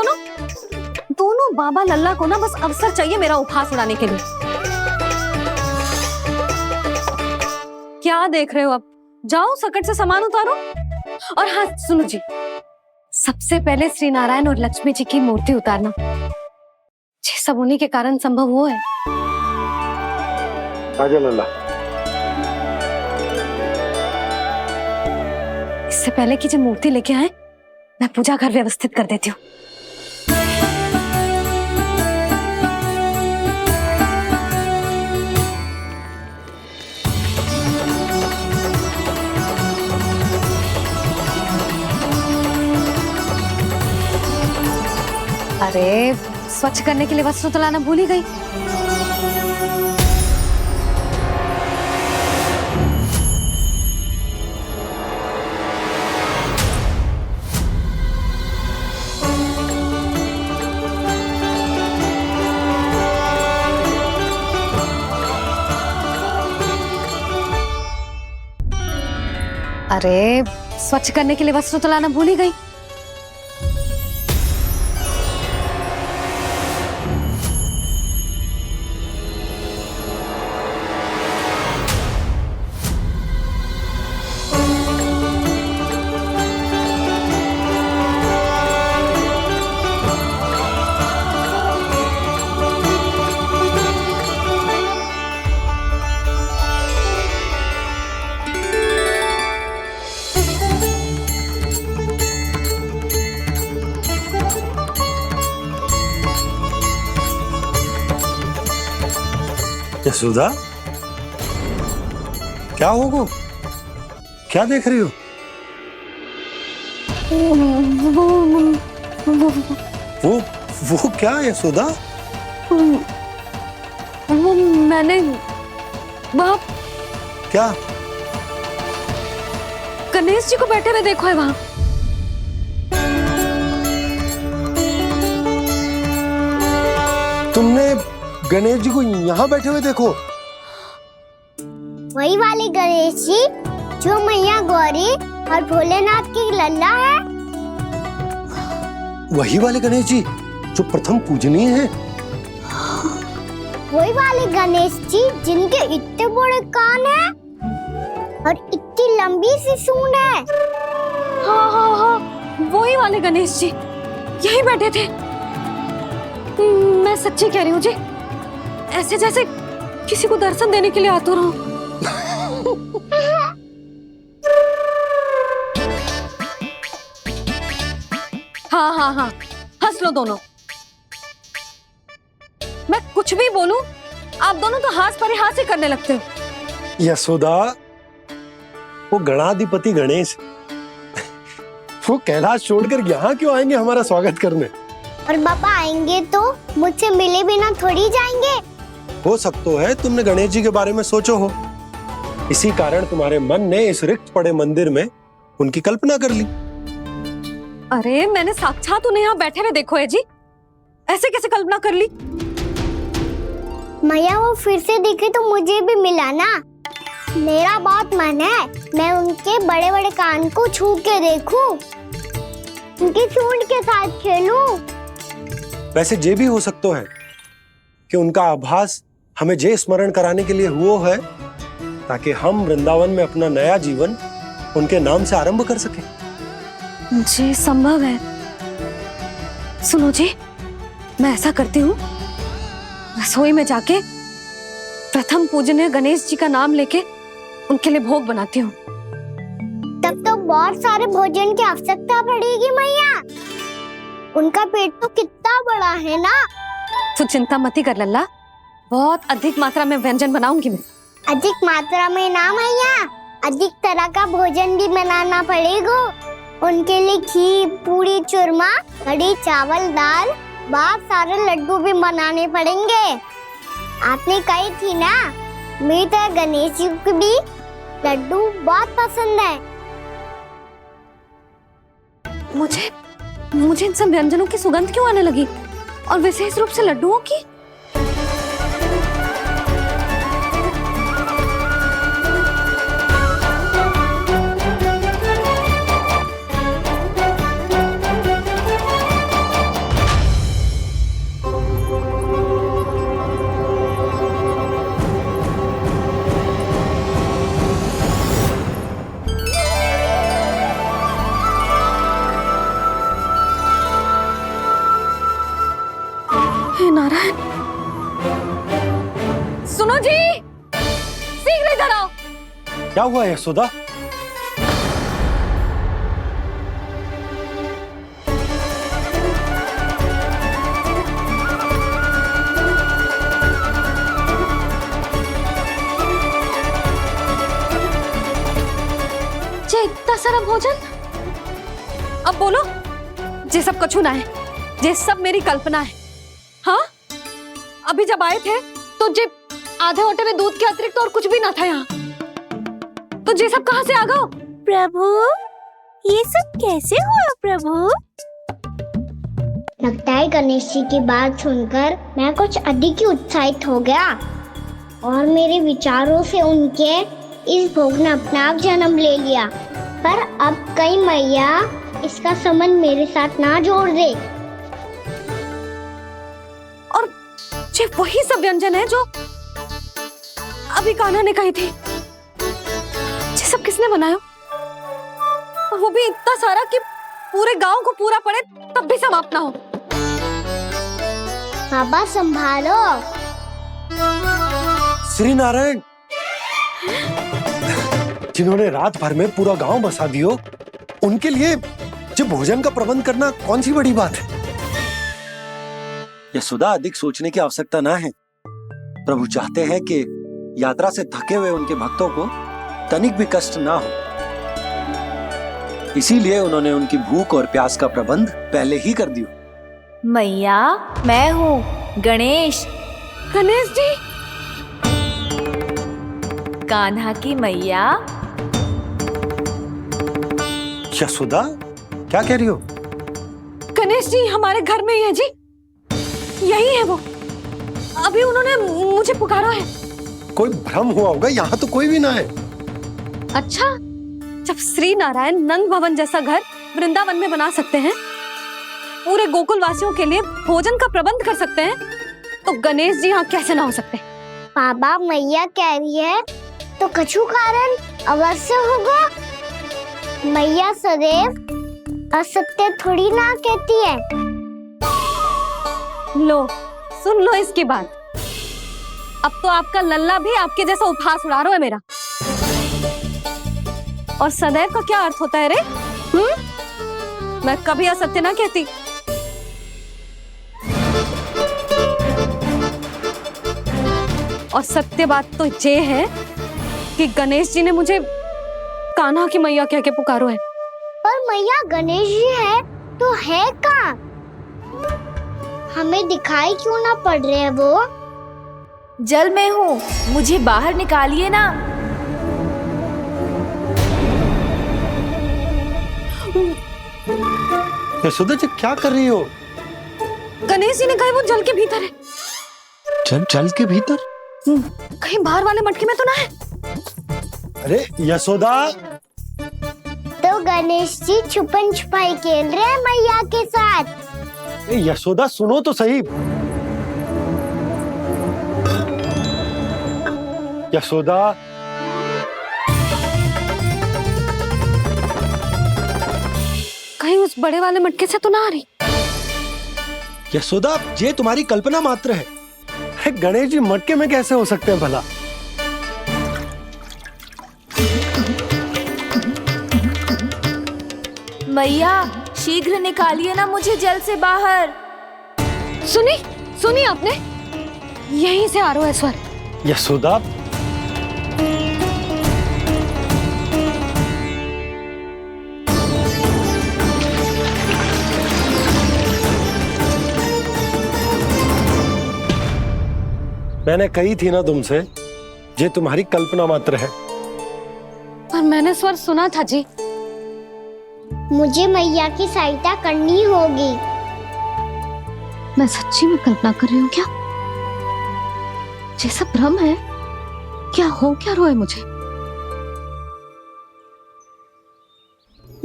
दोनों बाबा लल्ला को ना बस अवसर चाहिए मेरा उपहास उड़ाने के लिए। क्या देख रहे हो? अब जाओ सकट से सामान उतारो। और हाँ सुनो जी, सबसे पहले श्री नारायण और लक्ष्मी जी की मूर्ति उतारना। ये सब उन्हीं के कारण संभव हुआ है। आजा लल्ला। इससे पहले कि जो मूर्ति लेके आए, मैं पूजा घर व्यवस्थित कर देती हूँ। अरे स्वच्छ करने के लिए वस्त्र तो लाना भूल ही गई। अरे स्वच्छ करने के लिए वस्त्र तो लाना भूल ही गई। यशोदा, क्या होगा? क्या देख रही हो? वो क्या यशोदा? वो मैंने वहाँ क्या? गणेश जी को बैठे हुए देखो है वहाँ। तुमने गणेश जी को यहाँ बैठे हुए देखो? वही वाले गणेश जी जो मैया गौरी और भोलेनाथ की लल्ला है। वही वाले गणेश जी जो प्रथम पूजनीय हैं। वही वाले गणेश जी जिनके इतने बड़े कान हैं और इतनी लंबी सी सूंड है। हाँ हाँ हाँ, वही वाले गणेश जी यही बैठे थे। मैं सच्ची कह रही हूँ जी, ऐसे जैसे किसी को दर्शन देने के लिए आतुर हूँ। हाँ हाँ हाँ, हंस लो दोनों। मैं कुछ भी बोलूं, आप दोनों तो हाथ परिहास ही करने लगते हो। यशोदा, वो गणाधिपति गणेश वो कैलाश छोड़कर यहाँ क्यों आएंगे हमारा स्वागत करने? और पापा आएंगे तो मुझसे मिले बिना थोड़ी जाएंगे। हो सकता है तुमने गणेश जी के बारे में सोचो हो, इसी कारण तुम्हारे मन ने इस रिक्त पड़े मंदिर में उनकी कल्पना कर ली। अरे मैंने साक्षात उन्हें यहाँ बैठे हुए देखो है जी, ऐसे कैसे कल्पना कर ली? मैया वो फिर से दिखे तो मुझे भी मिला ना। मेरा बहुत मन है मैं उनके बड़े बड़े कान को छू के देखूं, उनकी सूंड के साथ खेलूं। वैसे ये भी हो सकता है कि उनका आभास हमें ये स्मरण कराने के लिए हुआ है ताकि हम वृंदावन में अपना नया जीवन उनके नाम से आरंभ कर सके। जी संभव है। सुनो जी, मैं ऐसा करती हूँ, रसोई में जाके प्रथम पूजनीय गणेश जी का नाम लेके उनके लिए भोग बनाती हूँ। तब तो बहुत सारे भोजन की आवश्यकता पड़ेगी मैया। उनका पेट तो कितना बड़ा है ना। तू चिंता मत कर लल्ला, बहुत अधिक मात्रा में व्यंजन बनाऊंगी मैं। अधिक मात्रा में ना मैया, अधिक तरह का भोजन भी बनाना पड़ेगा। उनके लिए खीर, पूरी, चूरमा, कढ़ी, चावल, दाल, बहुत सारे लड्डू भी बनाने पड़ेंगे। आपने कही थी ना, मेरी तरह गणेश जी को भी लड्डू बहुत पसंद है। मुझे इन सब व्यंजनों की सुगंध क्यों आने लगी, और विशेष रूप से लड्डुओं की? नारायण, सुनो जी, शीघ्र इधर आओ। क्या हुआ यशोदा? जे इतना सारा भोजन, अब बोलो, जे सब कछु ना है, जे सब मेरी कल्पना है। हाँ, अभी जब आए थे तो जे आधे ओटे में दूध के अतिरिक्त और कुछ भी ना था यहाँ, तो जे सब कहाँ से आ गए? प्रभु, ये सब कैसे हुआ प्रभु? लगता है गणेश जी की बात सुनकर मैं कुछ अधिक ही उत्साहित हो गया और मेरे विचारों से उनके इस भोग ने अपने आप जन्म ले लिया। पर अब कहीं मैया इसका संबंध मेरे साथ ना जोड़ दे। और ये वही सब व्यंजन है जो अभी कान्हा ने कही थी। ये सब किसने बनाया? और वो भी इतना सारा कि पूरे गांव को पूरा पड़े तब भी समाप्त ना हो। बाबा संभालो। श्री नारायण, जिन्होंने रात भर में पूरा गांव बसा दियो, उनके लिए जो भोजन का प्रबंध करना कौन सी बड़ी बात है? यशोदा, अधिक सोचने की आवश्यकता ना है। प्रभु चाहते हैं कि यात्रा से थके हुए उनके भक्तों को तनिक भी कष्ट ना हो, इसीलिए उन्होंने उनकी भूख और प्यास का प्रबंध पहले ही कर दिया। मैया, मैं हूँ गणेश। गणेश जी, कान्हा की मैया। यशोदा, क्या कह रही हो? गणेश जी हमारे घर में ही है जी, यही है वो। अभी उन्होंने मुझे पुकारा है। कोई भ्रम हुआ होगा, यहाँ तो कोई भी ना है। अच्छा, जब श्री नारायण नंद भवन जैसा घर वृंदावन में बना सकते हैं, पूरे गोकुल वासियों के लिए भोजन का प्रबंध कर सकते हैं, तो गणेश जी यहाँ कैसे ना हो सकते? बाबा, मैया कह रही है तो कछु कारण अवश्य होगा। मैया सदैव असत्य थोड़ी ना कहती है। लो, सुन लो इसकी बात। अब तो आपका लल्ला भी आपके जैसा उपहास उड़ा रहा है मेरा। और सदैव का क्या अर्थ होता है रे? मैं कभी असत्य ना कहती। और सत्य बात तो ये है कि गणेश जी ने मुझे कान्हा की मैया कह के पुकारो है। पर मैया गणेश जी है तो है कहाँ? हमें दिखाई क्यों ना पड़ रहे हैं वो? जल में हूँ, मुझे बाहर निकालिए ना। यशोदा जी, क्या कर रही हो? गणेश जी ने कहा वो जल के भीतर है। जल के भीतर? कहीं बाहर वाले मटके में तो ना है? अरे यशोदा! तो गणेश जी छुपन छुपाई खेल रहे हैं मैया के साथ। यशोदा, सुनो तो सही। यशोदा, कहीं उस बड़े वाले मटके से तो ना आ रही? यशोदा, ये तुम्हारी कल्पना मात्र है। गणेश जी मटके में कैसे हो सकते हैं भला? मैया, शीघ्र निकालिए ना मुझे जल से बाहर। सुनी आपने? यहीं से आ रहा है स्वर। यशोदा, मैंने कही थी ना तुमसे, ये तुम्हारी कल्पना मात्र है। पर मैंने स्वर सुना था जी। मुझे मैया की सहायता करनी होगी। मैं सच्ची में कल्पना कर रही हूँ क्या? ये सब भ्रम है क्या? हो क्या रहा है मुझे?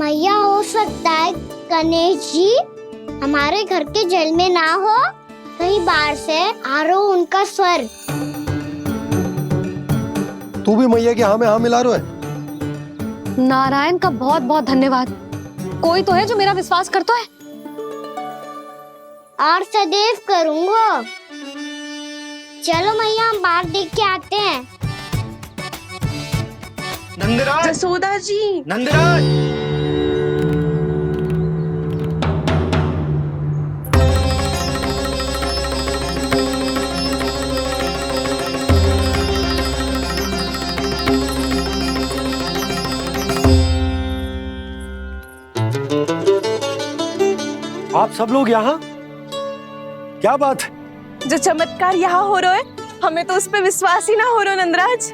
मैया, हो सकता है गणेश जी हमारे घर के जल में ना हो, कहीं बाहर से आ रहा हो उनका स्वर। तू भी मैया के हाँ में हाँ मिला रहा है। नारायण का बहुत बहुत धन्यवाद। कोई तो है जो मेरा विश्वास करता है। और सदैव करूँगा। चलो मैया हम बाहर देख के आते हैं। नंदराज, जसोदा जी, नंदराज। आप सब लोग यहाँ? क्या बात है? जो चमत्कार यहाँ हो रहा है, हमें तो उस पर विश्वास ही ना हो रहा नंदराज।